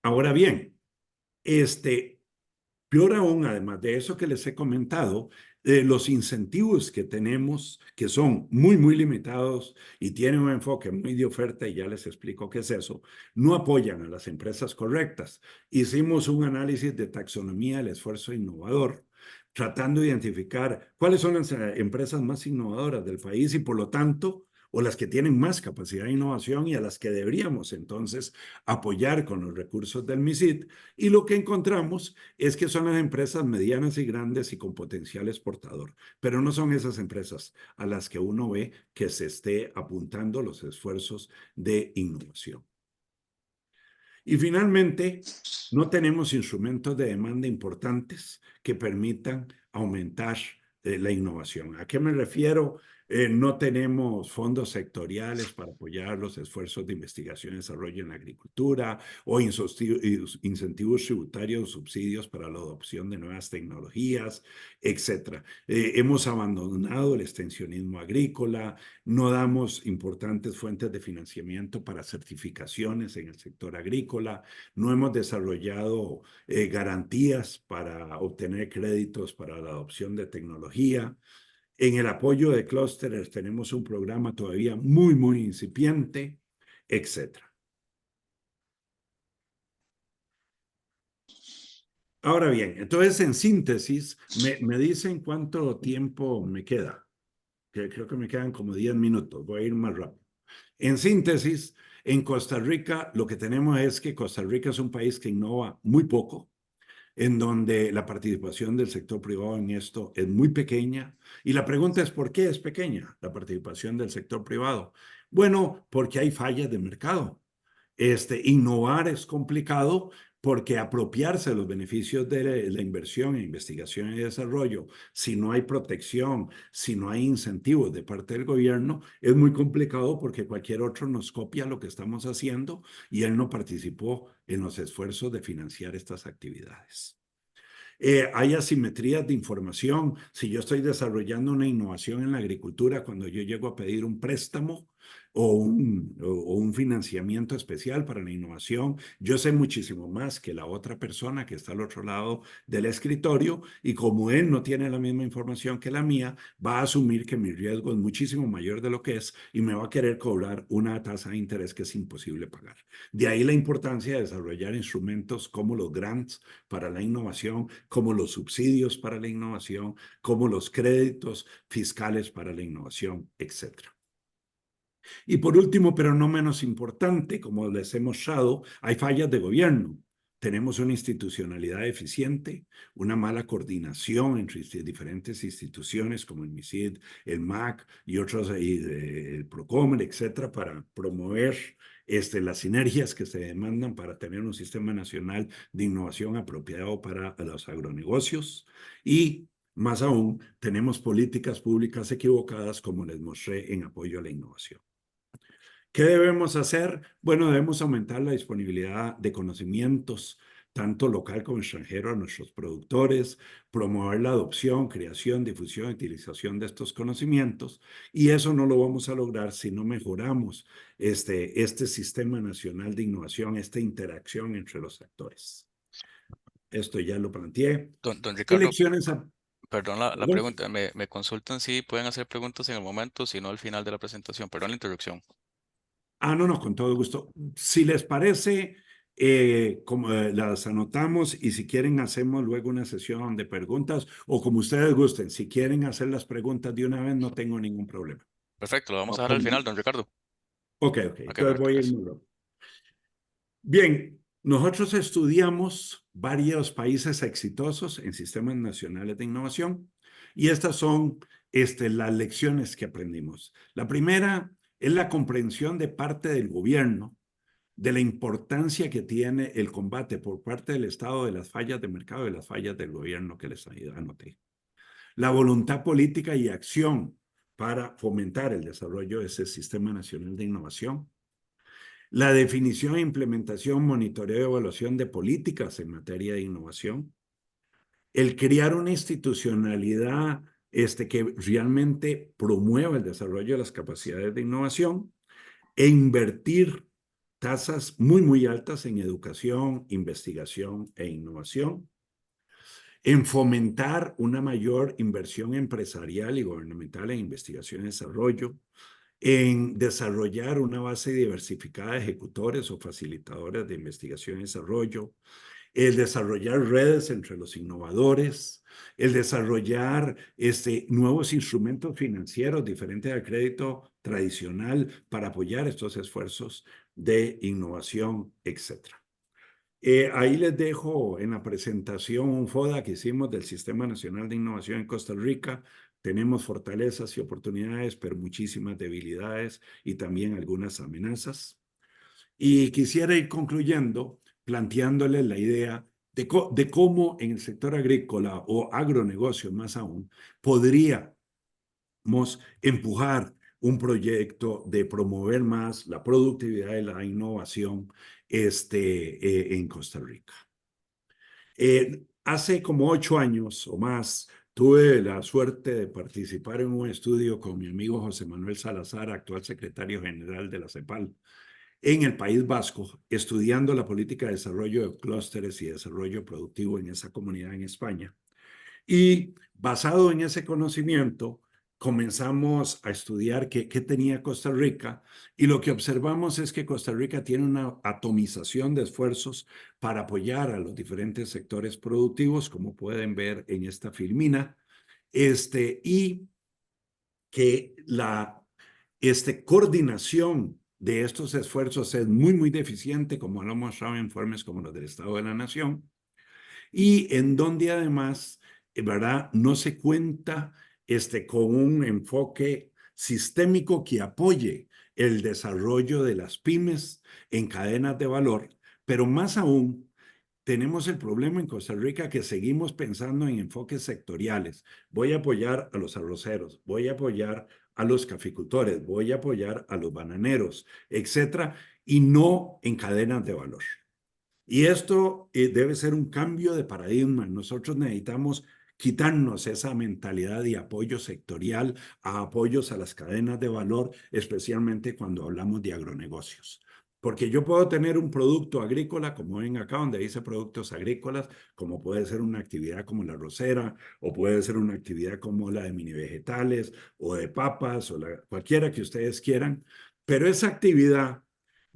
Ahora bien, peor aún, además de eso que les he comentado, los incentivos que tenemos, que son muy, muy limitados y tienen un enfoque muy de oferta, y ya les explico qué es eso, no apoyan a las empresas correctas. Hicimos un análisis de taxonomía del esfuerzo innovador, tratando de identificar cuáles son las empresas más innovadoras del país y por lo tanto, o las que tienen más capacidad de innovación y a las que deberíamos entonces apoyar con los recursos del MISIT. Y lo que encontramos es que son las empresas medianas y grandes y con potencial exportador, pero no son esas empresas a las que uno ve que se esté apuntando los esfuerzos de innovación. Y finalmente, no tenemos instrumentos de demanda importantes que permitan aumentar la innovación. ¿A qué me refiero? No tenemos fondos sectoriales para apoyar los esfuerzos de investigación y desarrollo en la agricultura o incentivos tributarios o subsidios para la adopción de nuevas tecnologías, etc. Hemos abandonado el extensionismo agrícola, no damos importantes fuentes de financiamiento para certificaciones en el sector agrícola, no hemos desarrollado garantías para obtener créditos para la adopción de tecnología. En el apoyo de clústeres tenemos un programa todavía muy, muy incipiente, etc. Ahora bien, entonces en síntesis, me dicen cuánto tiempo me queda. Creo que me quedan como 10 minutos, voy a ir más rápido. En síntesis, en Costa Rica lo que tenemos es que Costa Rica es un país que innova muy poco, en donde la participación del sector privado en esto es muy pequeña. Y la pregunta es, ¿por qué es pequeña la participación del sector privado? Bueno, porque hay fallas de mercado. Innovar es complicado porque apropiarse de los beneficios de la inversión en investigación y desarrollo, si no hay protección, si no hay incentivos de parte del gobierno, es muy complicado porque cualquier otro nos copia lo que estamos haciendo y él no participó en los esfuerzos de financiar estas actividades. Hay asimetrías de información. Si yo estoy desarrollando una innovación en la agricultura, cuando yo llego a pedir un préstamo o un financiamiento especial para la innovación, yo sé muchísimo más que la otra persona que está al otro lado del escritorio y como él no tiene la misma información que la mía, va a asumir que mi riesgo es muchísimo mayor de lo que es y me va a querer cobrar una tasa de interés que es imposible pagar. De ahí la importancia de desarrollar instrumentos como los grants para la innovación, como los subsidios para la innovación, como los créditos fiscales para la innovación, etc. Y por último, pero no menos importante, como les he mostrado, hay fallas de gobierno. Tenemos una institucionalidad deficiente, una mala coordinación entre diferentes instituciones como el MISID, el MAC y otros, el Procomer, etcétera, para promover las sinergias que se demandan para tener un sistema nacional de innovación apropiado para los agronegocios. Y más aún, tenemos políticas públicas equivocadas, como les mostré, en apoyo a la innovación. ¿Qué debemos hacer? Bueno, debemos aumentar la disponibilidad de conocimientos, tanto local como extranjero, a nuestros productores, promover la adopción, creación, difusión y utilización de estos conocimientos. Y eso no lo vamos a lograr si no mejoramos este sistema nacional de innovación, esta interacción entre los actores. Esto ya lo planteé. Don ¿Qué Ricardo, lecciones? perdón la pregunta, me consultan si pueden hacer preguntas en el momento, si no al final de la presentación. Perdón la interrupción. No, con todo gusto. Si les parece, las anotamos y si quieren hacemos luego una sesión de preguntas o como ustedes gusten. Si quieren hacer las preguntas de una vez, no tengo ningún problema. Perfecto, lo vamos a dejar al final, don Ricardo. Ok. Ok, Entonces perfecto, voy a ir gracias. muy rápido. Bien, nosotros estudiamos varios países exitosos en sistemas nacionales de innovación y estas son las lecciones que aprendimos. La primera es la comprensión de parte del gobierno de la importancia que tiene el combate por parte del Estado de las fallas de mercado y de las fallas del gobierno que les anoté. La voluntad política y acción para fomentar el desarrollo de ese Sistema Nacional de Innovación. La definición, implementación, monitoreo y evaluación de políticas en materia de innovación. El crear una institucionalidad que realmente promueva el desarrollo de las capacidades de innovación e invertir tasas muy altas en educación, investigación e innovación, en fomentar una mayor inversión empresarial y gubernamental en investigación y desarrollo, en desarrollar una base diversificada de ejecutores o facilitadores de investigación y desarrollo, el desarrollar redes entre los innovadores, el desarrollar nuevos instrumentos financieros diferentes al crédito tradicional para apoyar estos esfuerzos de innovación, etc. Ahí les dejo en la presentación un FODA que hicimos del Sistema Nacional de Innovación en Costa Rica. Tenemos fortalezas y oportunidades, pero muchísimas debilidades y también algunas amenazas. Y quisiera ir concluyendo planteándoles la idea de cómo en el sector agrícola o agronegocio más aún podríamos empujar un proyecto de promover más la productividad y la innovación en Costa Rica. Hace como 8 años o más tuve la suerte de participar en un estudio con mi amigo José Manuel Salazar, actual secretario general de la CEPAL, en el País Vasco, estudiando la política de desarrollo de clústeres y desarrollo productivo en esa comunidad en España. Y basado en ese conocimiento, comenzamos a estudiar qué tenía Costa Rica y lo que observamos es que Costa Rica tiene una atomización de esfuerzos para apoyar a los diferentes sectores productivos, como pueden ver en esta filmina, y que la coordinación de estos esfuerzos es muy deficiente, como lo han mostrado en informes como los del Estado de la Nación, y en donde además, ¿verdad?, no se cuenta con un enfoque sistémico que apoye el desarrollo de las pymes en cadenas de valor, pero más aún tenemos el problema en Costa Rica que seguimos pensando en enfoques sectoriales. Voy a apoyar a los arroceros, voy a apoyar a los caficultores, voy a apoyar a los bananeros, etcétera, y no en cadenas de valor. Y esto debe ser un cambio de paradigma. Nosotros necesitamos quitarnos esa mentalidad de apoyo sectorial a apoyos a las cadenas de valor, especialmente cuando hablamos de agronegocios. Porque yo puedo tener un producto agrícola, como ven acá, donde dice productos agrícolas, como puede ser una actividad como la arrocera, o puede ser una actividad como la de mini vegetales, o de papas, o cualquiera que ustedes quieran. Pero esa actividad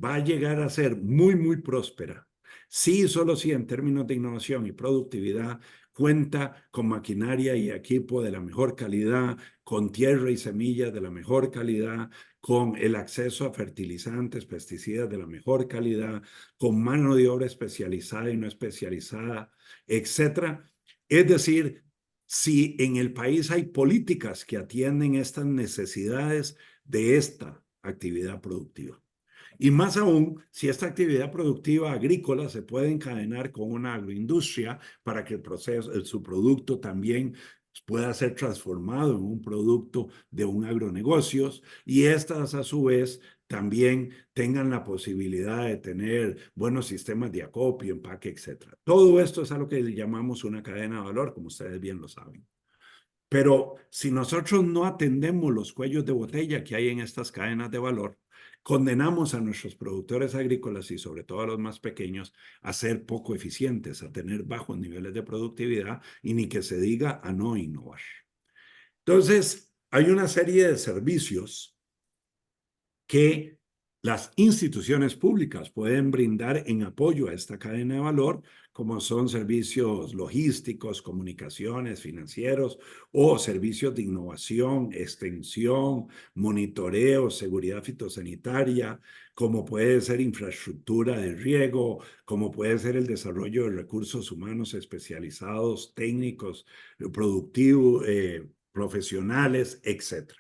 va a llegar a ser muy, muy próspera. Sí, solo sí, en términos de innovación y productividad, cuenta con maquinaria y equipo de la mejor calidad, con tierra y semillas de la mejor calidad, con el acceso a fertilizantes, pesticidas de la mejor calidad, con mano de obra especializada y no especializada, etcétera. Es decir, si en el país hay políticas que atienden estas necesidades de esta actividad productiva. Y más aún, si esta actividad productiva agrícola se puede encadenar con una agroindustria para que el proceso, su producto también pueda ser transformado en un producto de un agronegocios y estas a su vez también tengan la posibilidad de tener buenos sistemas de acopio, empaque, etc. Todo esto es a lo que llamamos una cadena de valor, como ustedes bien lo saben. Pero si nosotros no atendemos los cuellos de botella que hay en estas cadenas de valor, condenamos a nuestros productores agrícolas y sobre todo a los más pequeños a ser poco eficientes, a tener bajos niveles de productividad y ni que se diga a no innovar. Entonces, hay una serie de servicios que las instituciones públicas pueden brindar en apoyo a esta cadena de valor, como son servicios logísticos, comunicaciones, financieros o servicios de innovación, extensión, monitoreo, seguridad fitosanitaria, como puede ser infraestructura de riego, como puede ser el desarrollo de recursos humanos especializados, técnicos, productivos, profesionales, etc.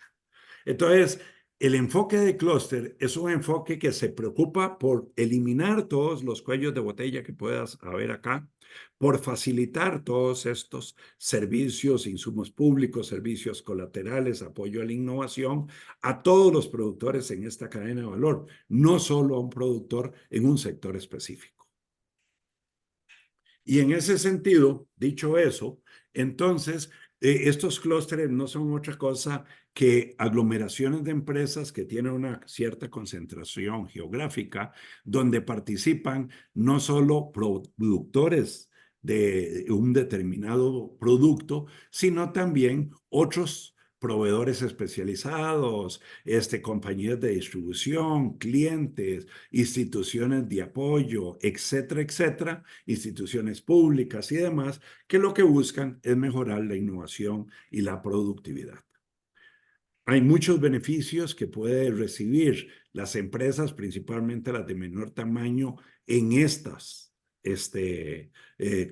Entonces, el enfoque de clúster es un enfoque que se preocupa por eliminar todos los cuellos de botella que puedas haber acá, por facilitar todos estos servicios, insumos públicos, servicios colaterales, apoyo a la innovación, a todos los productores en esta cadena de valor, no solo a un productor en un sector específico. Y en ese sentido, dicho eso, entonces, estos clústeres no son otra cosa que aglomeraciones de empresas que tienen una cierta concentración geográfica, donde participan no solo productores de un determinado producto, sino también otros proveedores especializados, compañías de distribución, clientes, instituciones de apoyo, etcétera, etcétera, instituciones públicas y demás, que lo que buscan es mejorar la innovación y la productividad. Hay muchos beneficios que pueden recibir las empresas, principalmente las de menor tamaño, en estas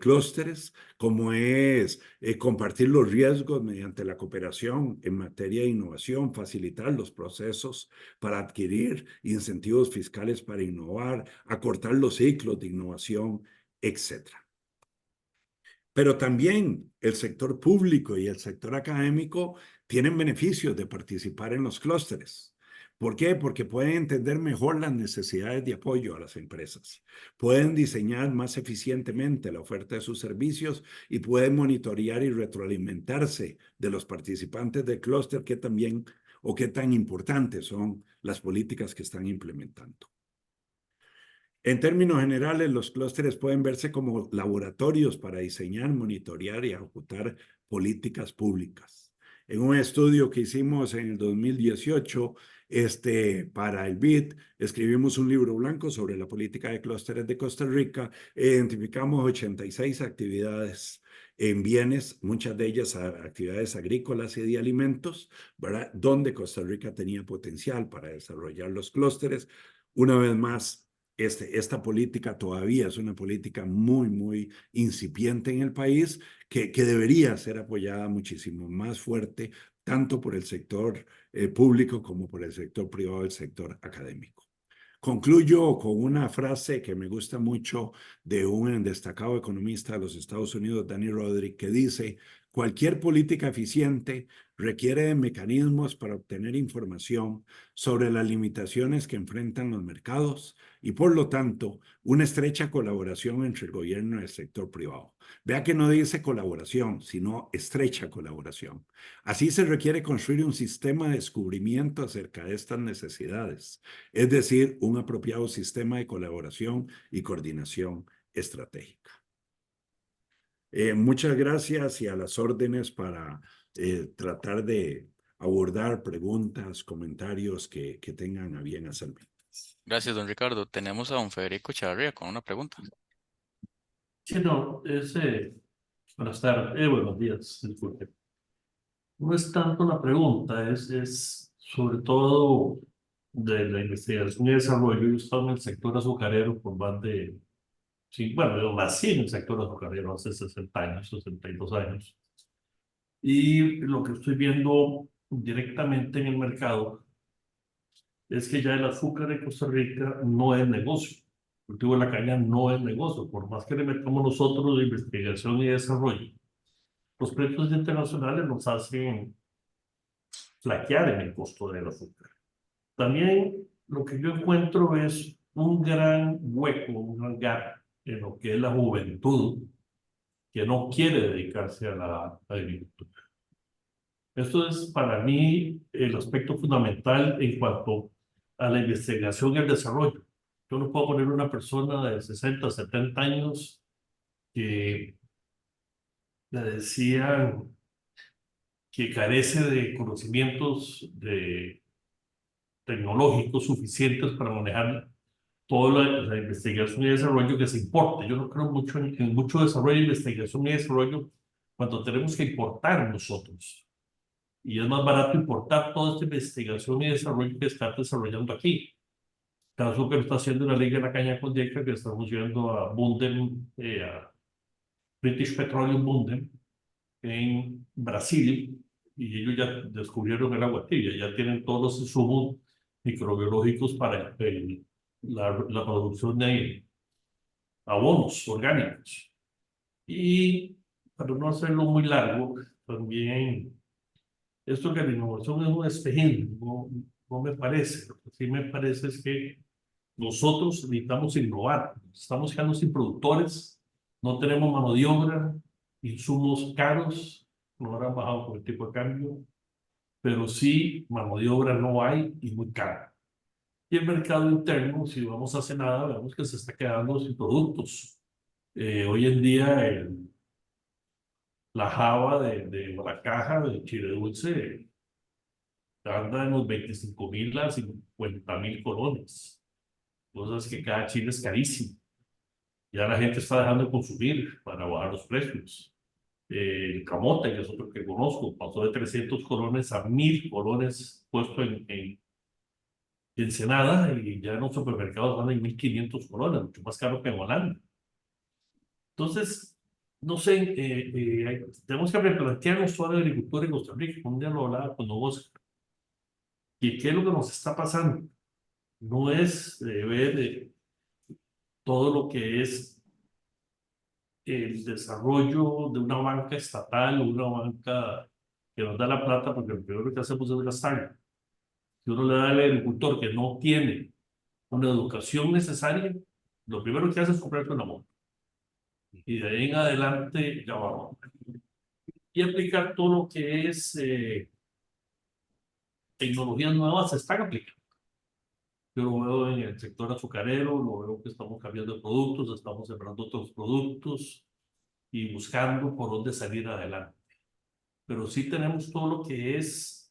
clústeres, como es compartir los riesgos mediante la cooperación en materia de innovación, facilitar los procesos para adquirir incentivos fiscales para innovar, acortar los ciclos de innovación, etc. Pero también el sector público y el sector académico tienen beneficios de participar en los clústeres. ¿Por qué? Porque pueden entender mejor las necesidades de apoyo a las empresas, pueden diseñar más eficientemente la oferta de sus servicios y pueden monitorear y retroalimentarse de los participantes del clúster que también o qué tan importantes son las políticas que están implementando. En términos generales, los clústeres pueden verse como laboratorios para diseñar, monitorear y ejecutar políticas públicas. En un estudio que hicimos en el 2018 para el BID, escribimos un libro blanco sobre la política de clústeres de Costa Rica, identificamos 86 actividades en bienes, muchas de ellas actividades agrícolas y de alimentos, ¿verdad? Donde Costa Rica tenía potencial para desarrollar los clústeres. Una vez más, esta política todavía es una política muy, muy incipiente en el país que debería ser apoyada muchísimo más fuerte, tanto por el sector público como por el sector privado, el sector académico. Concluyo con una frase que me gusta mucho de un destacado economista de los Estados Unidos, Danny Roderick, que dice: cualquier política eficiente requiere de mecanismos para obtener información sobre las limitaciones que enfrentan los mercados y, por lo tanto, una estrecha colaboración entre el gobierno y el sector privado. Vea que no dice colaboración, sino estrecha colaboración. Así se requiere construir un sistema de descubrimiento acerca de estas necesidades, es decir, un apropiado sistema de colaboración y coordinación estratégica. Muchas gracias y a las órdenes para tratar de abordar preguntas, comentarios que tengan a bien hacerme. Gracias, don Ricardo. Tenemos a don Federico Chavarría con una pregunta. Sí, no, buenas tardes, buenos días, disculpe. No es tanto una pregunta, es sobre todo de la investigación y desarrollo. Yo he estado en el sector azucarero por más de, sí, bueno, yo nací en el sector azucarero hace 60 años, 62 años. Y lo que estoy viendo directamente en el mercado es que ya el azúcar en Costa Rica no es negocio. El cultivo de la caña no es negocio, por más que le metamos nosotros de investigación y desarrollo. Los precios internacionales nos hacen flaquear en el costo del azúcar. También lo que yo encuentro es un gran hueco, un gran gap en lo que es la juventud que no quiere dedicarse a la agricultura. Esto es para mí el aspecto fundamental en cuanto a la investigación y el desarrollo. Yo no puedo poner una persona de 60, 70 años que le decían que carece de conocimientos tecnológicos suficientes para manejar toda la investigación y desarrollo que se importe. Yo no creo mucho en mucho desarrollo, investigación y desarrollo cuando tenemos que importar nosotros. Y es más barato importar toda esta investigación y desarrollo que estar desarrollando aquí. Caso que está haciendo la Liga de la Caña con Deca, que estamos yendo a Bunden, a British Petroleum Bunden, en Brasil, y ellos ya descubrieron el agua tibia, ya tienen todos los insumos microbiológicos para la producción de abonos orgánicos. Y para no hacerlo muy largo, también esto que la innovación es un espejismo, no me parece. Lo que sí me parece es que nosotros necesitamos innovar. Estamos quedando sin productores, no tenemos mano de obra, insumos caros, no habrán bajado con el tipo de cambio, pero sí mano de obra no hay y muy cara. Y el mercado interno, si vamos a hacer nada, vemos que se está quedando sin productos. Hoy en día la java de la caja de chile dulce anda en los 25.000 a 50.000 colones. Cosas que cada chile es carísimo. Ya la gente está dejando de consumir para bajar los precios. El camote, que es otro que conozco, pasó de 300 colones a 1.000 colones puesto en Ensenada, y ya en los supermercados van en 1.500 colones, mucho más caro que en Holanda. Entonces, no sé, tenemos que replantearnos toda la agricultura en Costa Rica. Un día lo hablaba con vos. ¿Y qué es lo que nos está pasando? No es ver todo lo que es el desarrollo de una banca estatal o una banca que nos da la plata, porque lo primero que hacemos es gastar. Si uno le da al agricultor que no tiene una educación necesaria, lo primero que hace es comprarse una moto. Y de ahí en adelante ya vamos. Y aplicar todo lo que es tecnologías nuevas se están aplicando. Yo lo veo en el sector azucarero, lo veo que estamos cambiando de productos, estamos sembrando otros productos y buscando por dónde salir adelante. Pero sí tenemos todo lo que es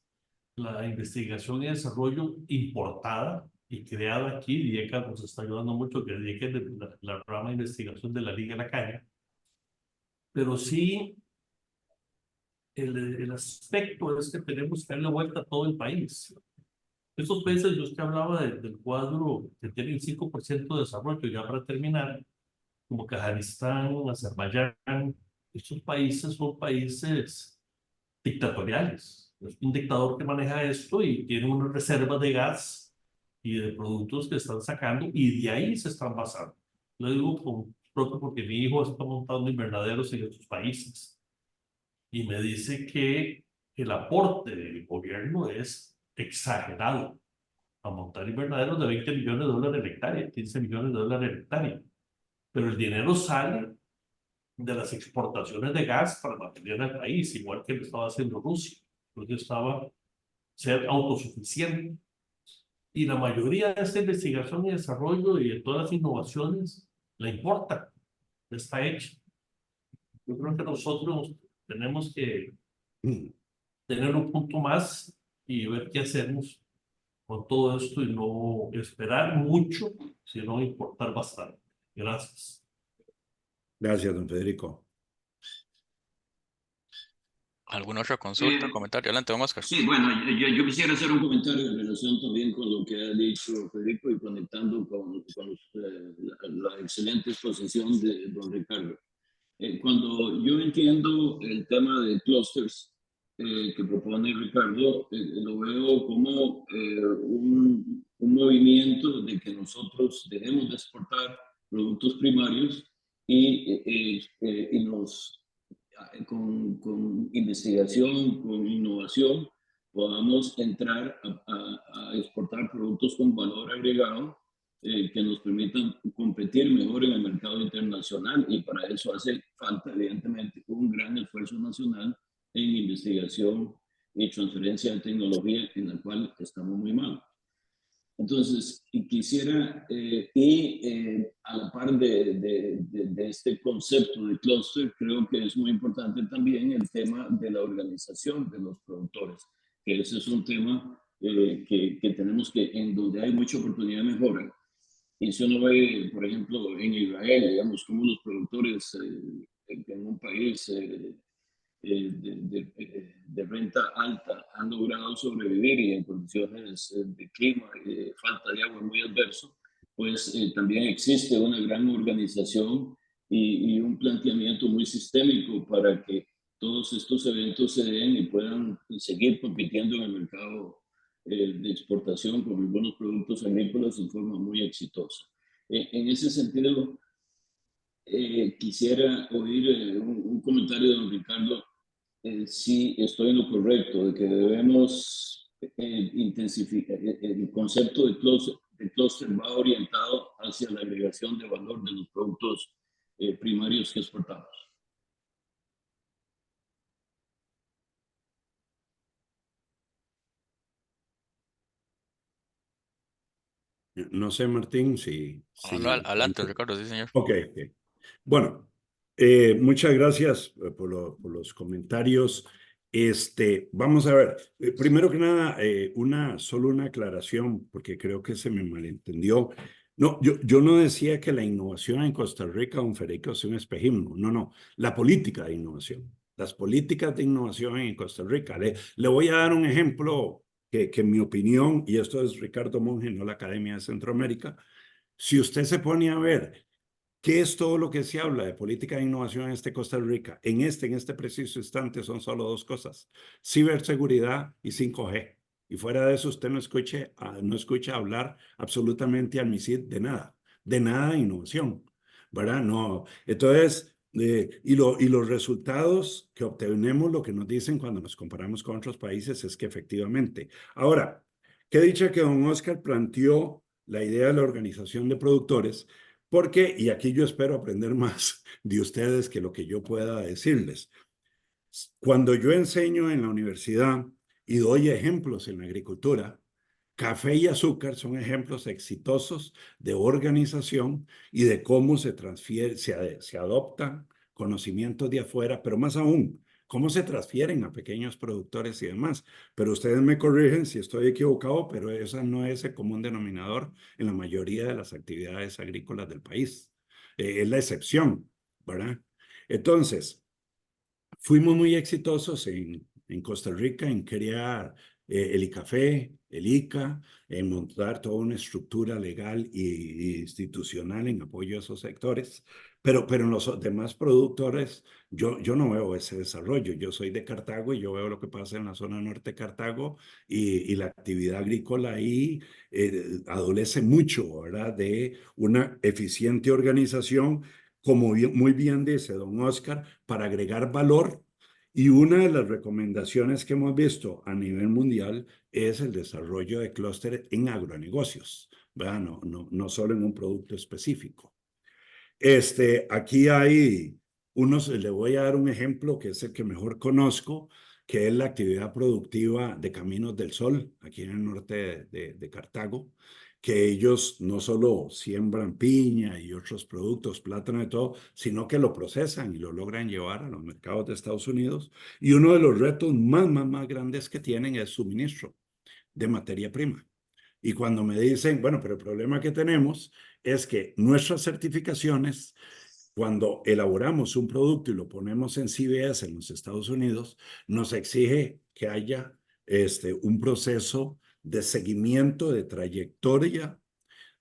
la investigación y desarrollo importada y creada aquí. DIECA nos está ayudando mucho, que DIECA es la rama de investigación de la Liga de la Caña. Pero sí, el aspecto es que tenemos que darle vuelta a todo el país. Estos países, yo que hablaba del cuadro que tienen 5% de desarrollo, ya para terminar, como Kazajistán, Azerbaiyán, estos países son países dictatoriales. Es un dictador que maneja esto y tiene unas reservas de gas y de productos que están sacando y de ahí se están basando. Lo digo propio porque mi hijo está montando invernaderos en otros países y me dice que el aporte del gobierno es exagerado a montar invernaderos de 20 millones de dólares la hectárea, 15 millones de dólares la hectárea. Pero el dinero sale de las exportaciones de gas para mantener al país, igual que lo estaba haciendo Rusia, porque estaba ser autosuficiente. Y la mayoría de esta investigación y desarrollo y de todas las innovaciones la importa, está hecha. Yo creo que nosotros tenemos que tener un punto más y ver qué hacemos con todo esto y no esperar mucho, sino importar bastante. Gracias. Gracias, don Federico. ¿Alguna otra consulta, comentario? Adelante, don Oscar. Sí, bueno, yo quisiera hacer un comentario en relación también con lo que ha dicho Federico y conectando con la excelente exposición de don Ricardo. Cuando yo entiendo el tema de clusters que propone Ricardo, lo veo como un movimiento de que nosotros debemos de exportar productos primarios y nos con investigación, con innovación, podamos entrar a exportar productos con valor agregado que nos permitan competir mejor en el mercado internacional, y para eso hace falta evidentemente un gran esfuerzo nacional en investigación y transferencia de tecnología, en la cual estamos muy mal. Entonces, quisiera, a la par de este concepto de clúster, creo que es muy importante también el tema de la organización de los productores, que ese es un tema que tenemos que, en donde hay mucha oportunidad de mejora. Y si uno ve, por ejemplo, en Israel, digamos, cómo los productores en un país de renta alta han logrado sobrevivir y en condiciones de clima y de falta de agua muy adverso, pues también existe una gran organización y un planteamiento muy sistémico para que todos estos eventos se den y puedan seguir compitiendo en el mercado de exportación con algunos productos agrícolas en forma muy exitosa. En ese sentido, quisiera oír un comentario de don Ricardo, si estoy en lo correcto, de que debemos intensificar, el concepto de clúster va orientado hacia la agregación de valor de los productos primarios que exportamos. No sé, Martín, si... Adelante, Ricardo, sí, señor. Ok. Bueno, muchas gracias por los comentarios. Vamos a ver, primero que nada, solo una aclaración, porque creo que se me malentendió. No, yo no decía que la innovación en Costa Rica, don Federico, sea un espejismo. No, la política de innovación. Las políticas de innovación en Costa Rica. Le voy a dar un ejemplo que en mi opinión, y esto es Ricardo Monge, no la Academia de Centroamérica, si usted se pone a ver ¿qué es todo lo que se habla de política de innovación en Costa Rica? En este preciso instante son solo dos cosas, ciberseguridad y 5G. Y fuera de eso usted no escucha hablar absolutamente al MISID de nada de innovación, ¿verdad? No. Entonces, y los resultados que obtenemos, lo que nos dicen cuando nos comparamos con otros países es que efectivamente. Ahora, qué dicha que don Oscar planteó la idea de la organización de productores, porque, y aquí yo espero aprender más de ustedes que lo que yo pueda decirles. Cuando yo enseño en la universidad y doy ejemplos en la agricultura, café y azúcar son ejemplos exitosos de organización y de cómo se transfiere, se adoptan conocimientos de afuera, pero más aún, cómo se transfieren a pequeños productores y demás. Pero ustedes me corrigen si estoy equivocado, pero ese no es el común denominador en la mayoría de las actividades agrícolas del país. Es la excepción, ¿verdad? Entonces, fuimos muy exitosos en Costa Rica en crear el ICAFE, el ICA, en montar toda una estructura legal e institucional en apoyo a esos sectores, Pero en los demás productores, yo no veo ese desarrollo. Yo soy de Cartago y yo veo lo que pasa en la zona norte de Cartago y la actividad agrícola ahí adolece mucho, ¿verdad? De una eficiente organización, como muy bien dice don Oscar, para agregar valor. Y una de las recomendaciones que hemos visto a nivel mundial es el desarrollo de clústeres en agronegocios, ¿verdad? No solo en un producto específico. Aquí hay unos, le voy a dar un ejemplo que es el que mejor conozco, que es la actividad productiva de Caminos del Sol, aquí en el norte de Cartago, que ellos no solo siembran piña y otros productos, plátano y todo, sino que lo procesan y lo logran llevar a los mercados de Estados Unidos. Y uno de los retos más grandes que tienen es suministro de materia prima. Y cuando me dicen, bueno, pero el problema que tenemos es que nuestras certificaciones, cuando elaboramos un producto y lo ponemos en CBS en los Estados Unidos, nos exige que haya un proceso de seguimiento, de trayectoria,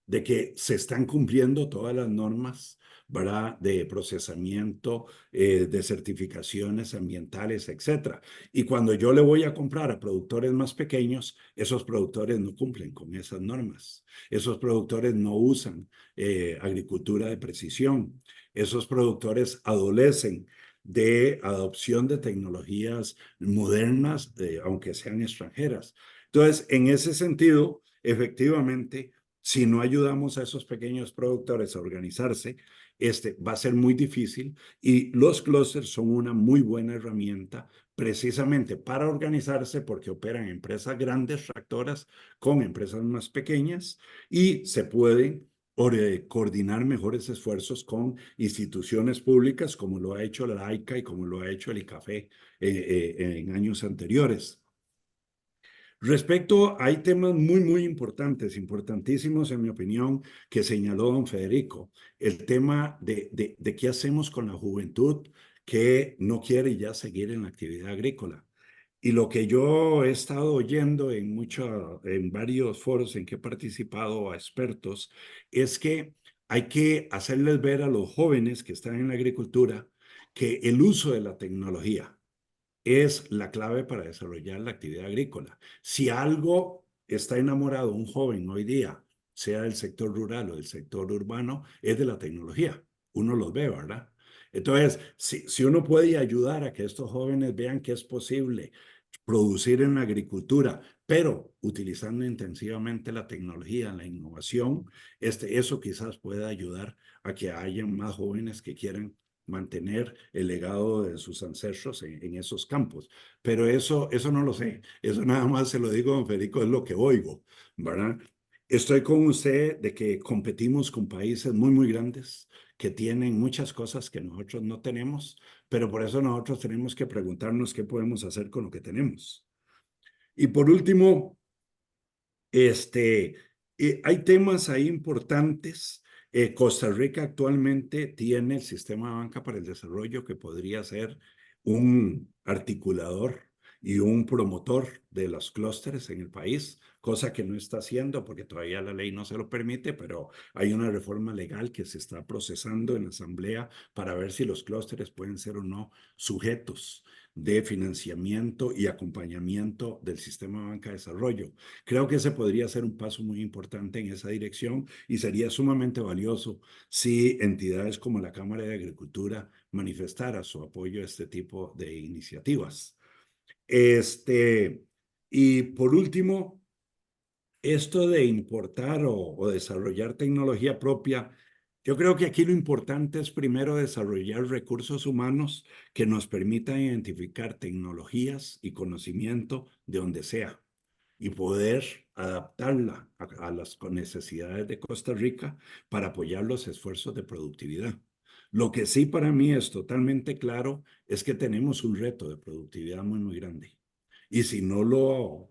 de que se están cumpliendo todas las normas, ¿verdad? De procesamiento, de certificaciones ambientales, etcétera. Y cuando yo le voy a comprar a productores más pequeños, esos productores no cumplen con esas normas. Esos productores no usan agricultura de precisión. Esos productores adolecen de adopción de tecnologías modernas, aunque sean extranjeras. Entonces, en ese sentido, efectivamente, si no ayudamos a esos pequeños productores a organizarse, va a ser muy difícil y los clústeres son una muy buena herramienta precisamente para organizarse porque operan empresas grandes, tractoras, con empresas más pequeñas y se pueden coordinar mejores esfuerzos con instituciones públicas como lo ha hecho la AICA y como lo ha hecho el ICAFE en años anteriores. Respecto, hay temas muy importantes, importantísimos en mi opinión, que señaló don Federico. El tema de qué hacemos con la juventud que no quiere ya seguir en la actividad agrícola. Y lo que yo he estado oyendo en varios foros en que he participado a expertos es que hay que hacerles ver a los jóvenes que están en la agricultura que el uso de la tecnología es la clave para desarrollar la actividad agrícola. Si algo está enamorado un joven hoy día, sea del sector rural o del sector urbano, es de la tecnología. Uno los ve, ¿verdad? Entonces, si uno puede ayudar a que estos jóvenes vean que es posible producir en la agricultura, pero utilizando intensivamente la tecnología, la innovación, eso quizás pueda ayudar a que haya más jóvenes que quieran mantener el legado de sus ancestros en esos campos. Pero eso no lo sé. Eso nada más se lo digo, don Federico, es lo que oigo, ¿verdad? Estoy con usted de que competimos con países muy grandes que tienen muchas cosas que nosotros no tenemos, pero por eso nosotros tenemos que preguntarnos qué podemos hacer con lo que tenemos. Y por último, hay temas ahí importantes. Costa Rica actualmente tiene el sistema de banca para el desarrollo que podría ser un articulador y un promotor de los clústeres en el país, cosa que no está haciendo porque todavía la ley no se lo permite, pero hay una reforma legal que se está procesando en la Asamblea para ver si los clústeres pueden ser o no sujetos de financiamiento y acompañamiento del sistema de banca de desarrollo. Creo que ese podría ser un paso muy importante en esa dirección y sería sumamente valioso si entidades como la Cámara de Agricultura manifestara su apoyo a este tipo de iniciativas. Y por último, esto de importar o desarrollar tecnología propia, yo creo que aquí lo importante es primero desarrollar recursos humanos que nos permitan identificar tecnologías y conocimiento de donde sea y poder adaptarla a las necesidades de Costa Rica para apoyar los esfuerzos de productividad. Lo que sí para mí es totalmente claro es que tenemos un reto de productividad muy grande. Y si no lo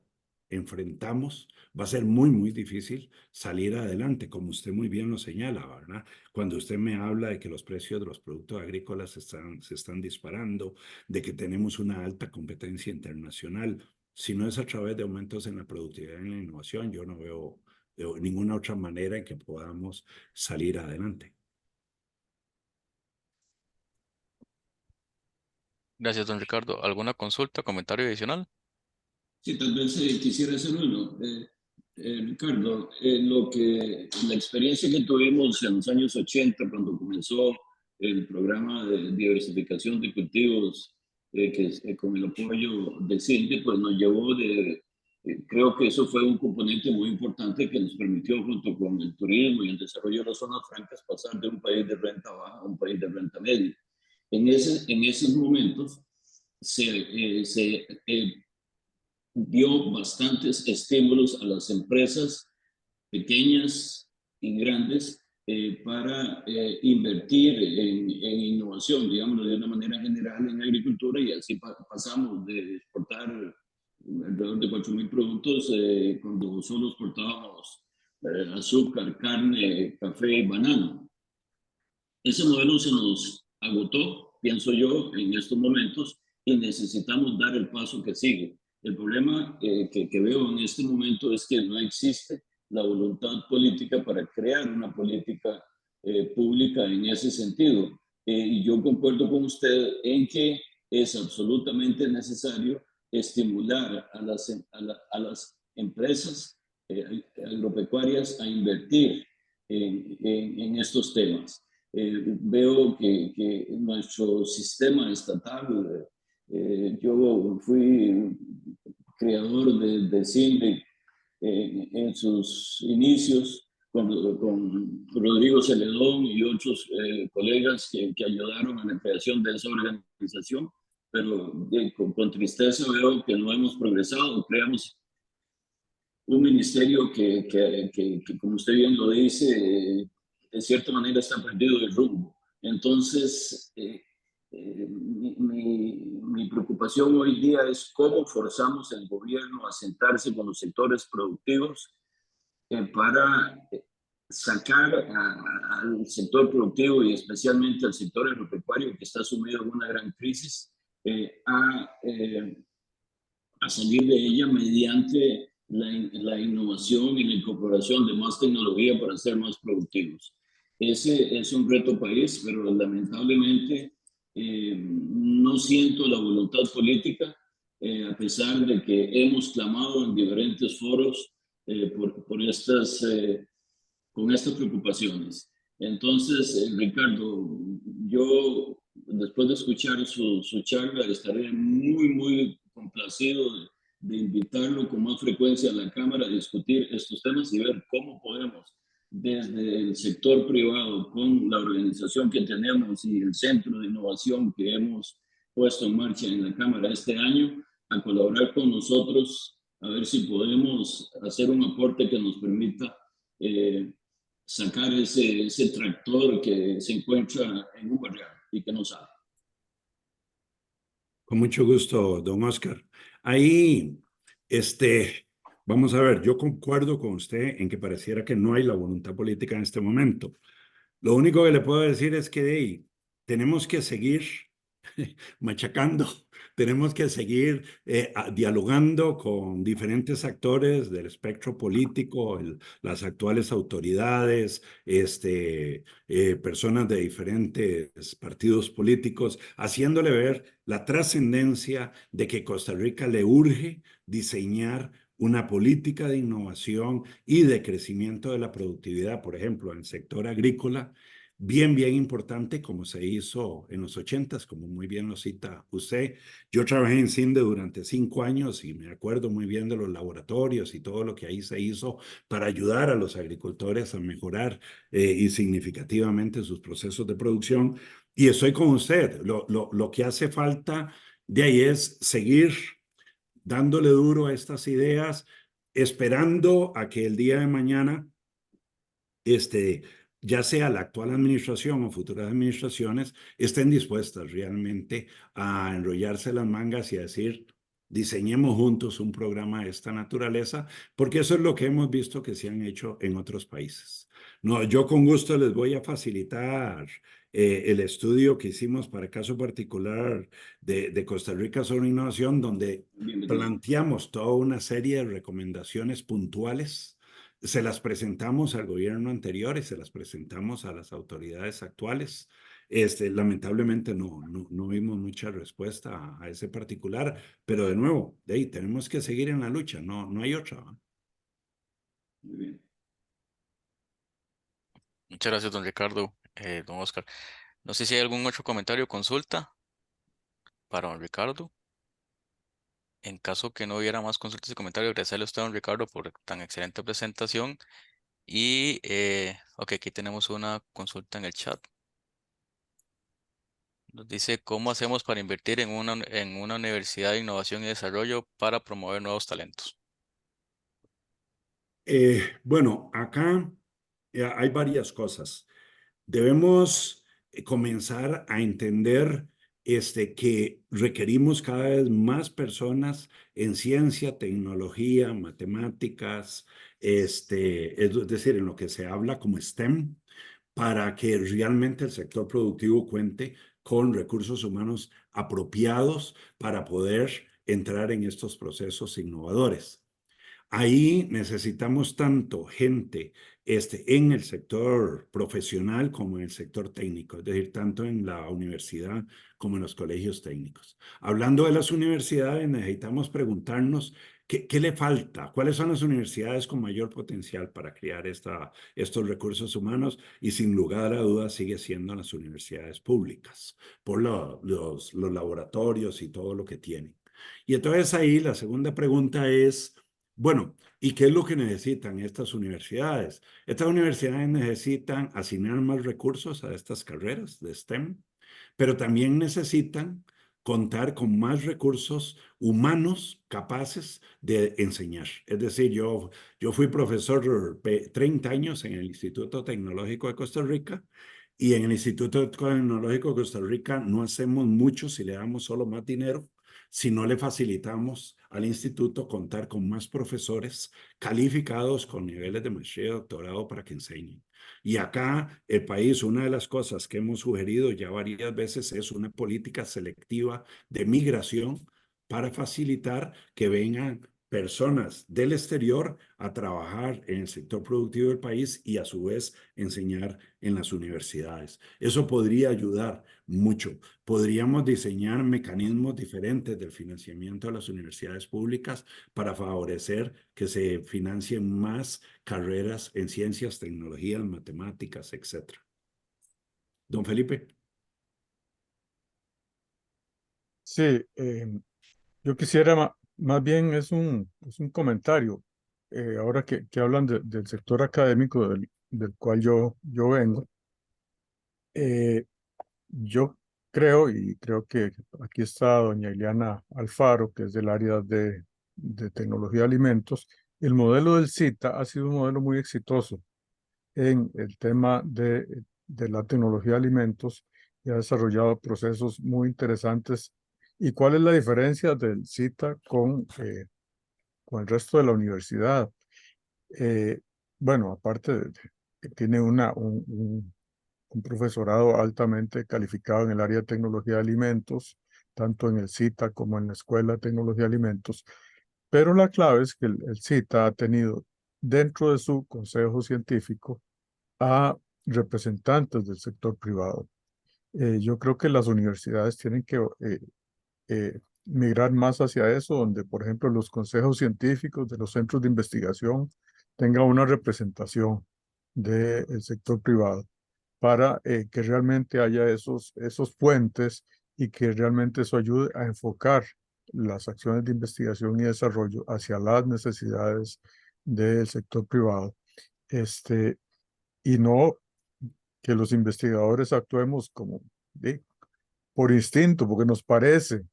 enfrentamos, va a ser muy difícil salir adelante, como usted muy bien lo señala, ¿verdad? Cuando usted me habla de que los precios de los productos agrícolas se están disparando, de que tenemos una alta competencia internacional, si no es a través de aumentos en la productividad y en la innovación, yo no veo ninguna otra manera en que podamos salir adelante. Gracias, don Ricardo. ¿Alguna consulta, comentario adicional? Sí, tal vez quisiera hacer uno. Ricardo, la experiencia que tuvimos en los años 80, cuando comenzó el programa de diversificación de cultivos, con el apoyo de CINDE, pues nos llevó creo que eso fue un componente muy importante que nos permitió, junto con el turismo y el desarrollo de las zonas francas, pasar de un país de renta baja a un país de renta media. En esos momentos se dio bastantes estímulos a las empresas pequeñas y grandes para invertir en innovación, digamos, de una manera general en agricultura, y así pasamos de exportar alrededor de 4.000 productos cuando solo exportábamos azúcar, carne, café y banano. Ese modelo se nos agotó, pienso yo, en estos momentos, y necesitamos dar el paso que sigue. El problema que veo en este momento es que no existe la voluntad política para crear una política pública en ese sentido. Y yo concuerdo con usted en que es absolutamente necesario estimular a las empresas agropecuarias a invertir en estos temas. Veo que nuestro sistema estatal, yo fui creador de CINDE en sus inicios con Rodrigo Celedón y otros colegas que ayudaron a la creación de esa organización, pero con tristeza veo que no hemos progresado. Creamos un ministerio que, como usted bien lo dice, de cierta manera está perdido de rumbo. Entonces, mi preocupación hoy día es cómo forzamos al gobierno a sentarse con los sectores productivos para sacar al sector productivo y especialmente al sector agropecuario, que está sumido en una gran crisis, a salir de ella mediante la innovación y la incorporación de más tecnología para ser más productivos. Ese es un reto país, pero lamentablemente no siento la voluntad política, a pesar de que hemos clamado en diferentes foros con estas preocupaciones. Entonces, Ricardo, yo después de escuchar su charla estaré muy complacido de invitarlo con más frecuencia a la Cámara a discutir estos temas y ver cómo podemos, desde el sector privado, con la organización que tenemos y el centro de innovación que hemos puesto en marcha en la Cámara este año, a colaborar con nosotros, a ver si podemos hacer un aporte que nos permita sacar ese tractor que se encuentra en un barrial y que no sabe. Con mucho gusto, don Oscar. Ahí, vamos a ver, yo concuerdo con usted en que pareciera que no hay la voluntad política en este momento. Lo único que le puedo decir es que tenemos que seguir machacando, tenemos que seguir dialogando con diferentes actores del espectro político, las actuales autoridades, personas de diferentes partidos políticos, haciéndole ver la trascendencia de que Costa Rica le urge diseñar una política de innovación y de crecimiento de la productividad, por ejemplo, en el sector agrícola, bien importante, como se hizo en los 80s, como muy bien lo cita usted. Yo trabajé en CINDE durante 5 años y me acuerdo muy bien de los laboratorios y todo lo que ahí se hizo para ayudar a los agricultores a mejorar y significativamente sus procesos de producción. Y estoy con usted. Lo que hace falta de ahí es seguir dándole duro a estas ideas, esperando a que el día de mañana ya sea la actual administración o futuras administraciones, estén dispuestas realmente a enrollarse las mangas y a decir, diseñemos juntos un programa de esta naturaleza, porque eso es lo que hemos visto que se han hecho en otros países. No, yo con gusto les voy a facilitar el estudio que hicimos para el caso particular de Costa Rica sobre innovación, donde planteamos toda una serie de recomendaciones puntuales. Se las presentamos al gobierno anterior y se las presentamos a las autoridades actuales Lamentablemente no vimos mucha respuesta a ese particular, pero de nuevo, de ahí tenemos que seguir en la lucha, no hay otra, ¿va? Muy bien. Muchas gracias, don Ricardo, don Oscar. No sé si hay algún otro comentario o consulta para don Ricardo. En caso que no hubiera más consultas y comentarios, agradecerle a usted, don Ricardo, por tan excelente presentación. Y, ok, aquí tenemos una consulta en el chat. Nos dice, ¿cómo hacemos para invertir en una universidad de innovación y desarrollo para promover nuevos talentos? Bueno, acá hay varias cosas. Debemos comenzar a entender que requerimos cada vez más personas en ciencia, tecnología, matemáticas, es decir, en lo que se habla como STEM, para que realmente el sector productivo cuente con recursos humanos apropiados para poder entrar en estos procesos innovadores. Ahí necesitamos tanto gente en el sector profesional como en el sector técnico, es decir, tanto en la universidad como en los colegios técnicos. Hablando de las universidades, necesitamos preguntarnos qué le falta, cuáles son las universidades con mayor potencial para crear estos recursos humanos y sin lugar a dudas sigue siendo las universidades públicas por los laboratorios y todo lo que tienen. Y entonces ahí la segunda pregunta es, bueno, ¿y qué es lo que necesitan estas universidades? Estas universidades necesitan asignar más recursos a estas carreras de STEM, pero también necesitan contar con más recursos humanos capaces de enseñar. Es decir, yo fui profesor 30 años en el Instituto Tecnológico de Costa Rica y en el Instituto Tecnológico de Costa Rica no hacemos mucho si le damos solo más dinero, si no le facilitamos al instituto contar con más profesores calificados con niveles de maestría y doctorado para que enseñen. Y acá el país, una de las cosas que hemos sugerido ya varias veces es una política selectiva de migración para facilitar que vengan personas del exterior a trabajar en el sector productivo del país y a su vez enseñar en las universidades. Eso podría ayudar mucho. Podríamos diseñar mecanismos diferentes del financiamiento de las universidades públicas para favorecer que se financien más carreras en ciencias, tecnologías, matemáticas, etc. Don Felipe. Sí, yo quisiera, más bien es un comentario, ahora que hablan del sector académico del cual yo vengo. eh, yo creo, y creo que aquí está doña Ileana Alfaro, que es del área de tecnología de alimentos. El modelo del CITA ha sido un modelo muy exitoso en el tema de la tecnología de alimentos y ha desarrollado procesos muy interesantes. ¿Y cuál es la diferencia del CITA con el resto de la universidad? Eh, bueno, aparte de que tiene un profesorado altamente calificado en el área de tecnología de alimentos, tanto en el CITA como en la Escuela de Tecnología de Alimentos, pero la clave es que el CITA ha tenido dentro de su consejo científico a representantes del sector privado. Yo creo que las universidades tienen que migrar más hacia eso, donde, por ejemplo, los consejos científicos de los centros de investigación tengan una representación del sector privado para que realmente haya esos puentes y que realmente eso ayude a enfocar las acciones de investigación y desarrollo hacia las necesidades del sector privado. Y no que los investigadores actuemos como por instinto, porque nos parece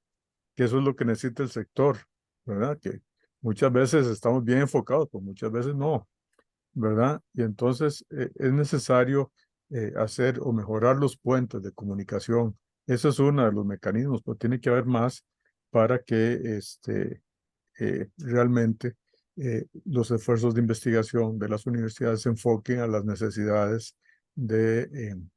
que eso es lo que necesita el sector, ¿verdad? Que muchas veces estamos bien enfocados, pero muchas veces no, ¿verdad? Y entonces es necesario hacer o mejorar los puentes de comunicación. Eso es uno de los mecanismos, pero tiene que haber más para que realmente los esfuerzos de investigación de las universidades se enfoquen a las necesidades del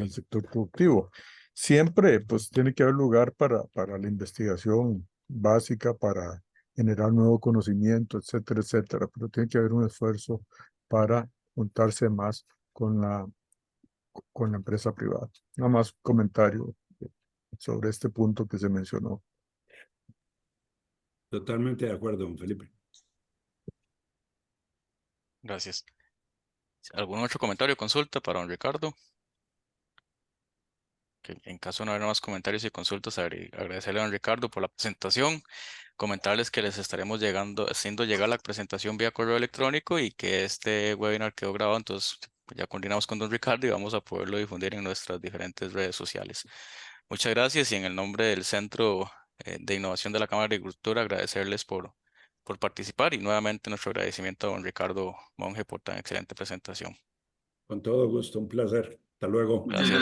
sector productivo. Siempre pues tiene que haber lugar para la investigación básica, para generar nuevo conocimiento, etcétera, etcétera, pero tiene que haber un esfuerzo para juntarse más con con la empresa privada. Nada más comentario sobre este punto que se mencionó. Totalmente de acuerdo, don Felipe. Gracias. ¿Algún otro comentario o consulta para don Ricardo? Que en caso de no haber más comentarios y consultas, agradecerle a don Ricardo por la presentación, comentarles que les estaremos haciendo llegar la presentación vía correo electrónico y que este webinar quedó grabado, entonces ya coordinamos con don Ricardo y vamos a poderlo difundir en nuestras diferentes redes sociales. Muchas gracias y en el nombre del Centro de Innovación de la Cámara de Agricultura, agradecerles por participar y nuevamente nuestro agradecimiento a don Ricardo Monge por tan excelente presentación. Con todo gusto, un placer. Hasta luego. Gracias.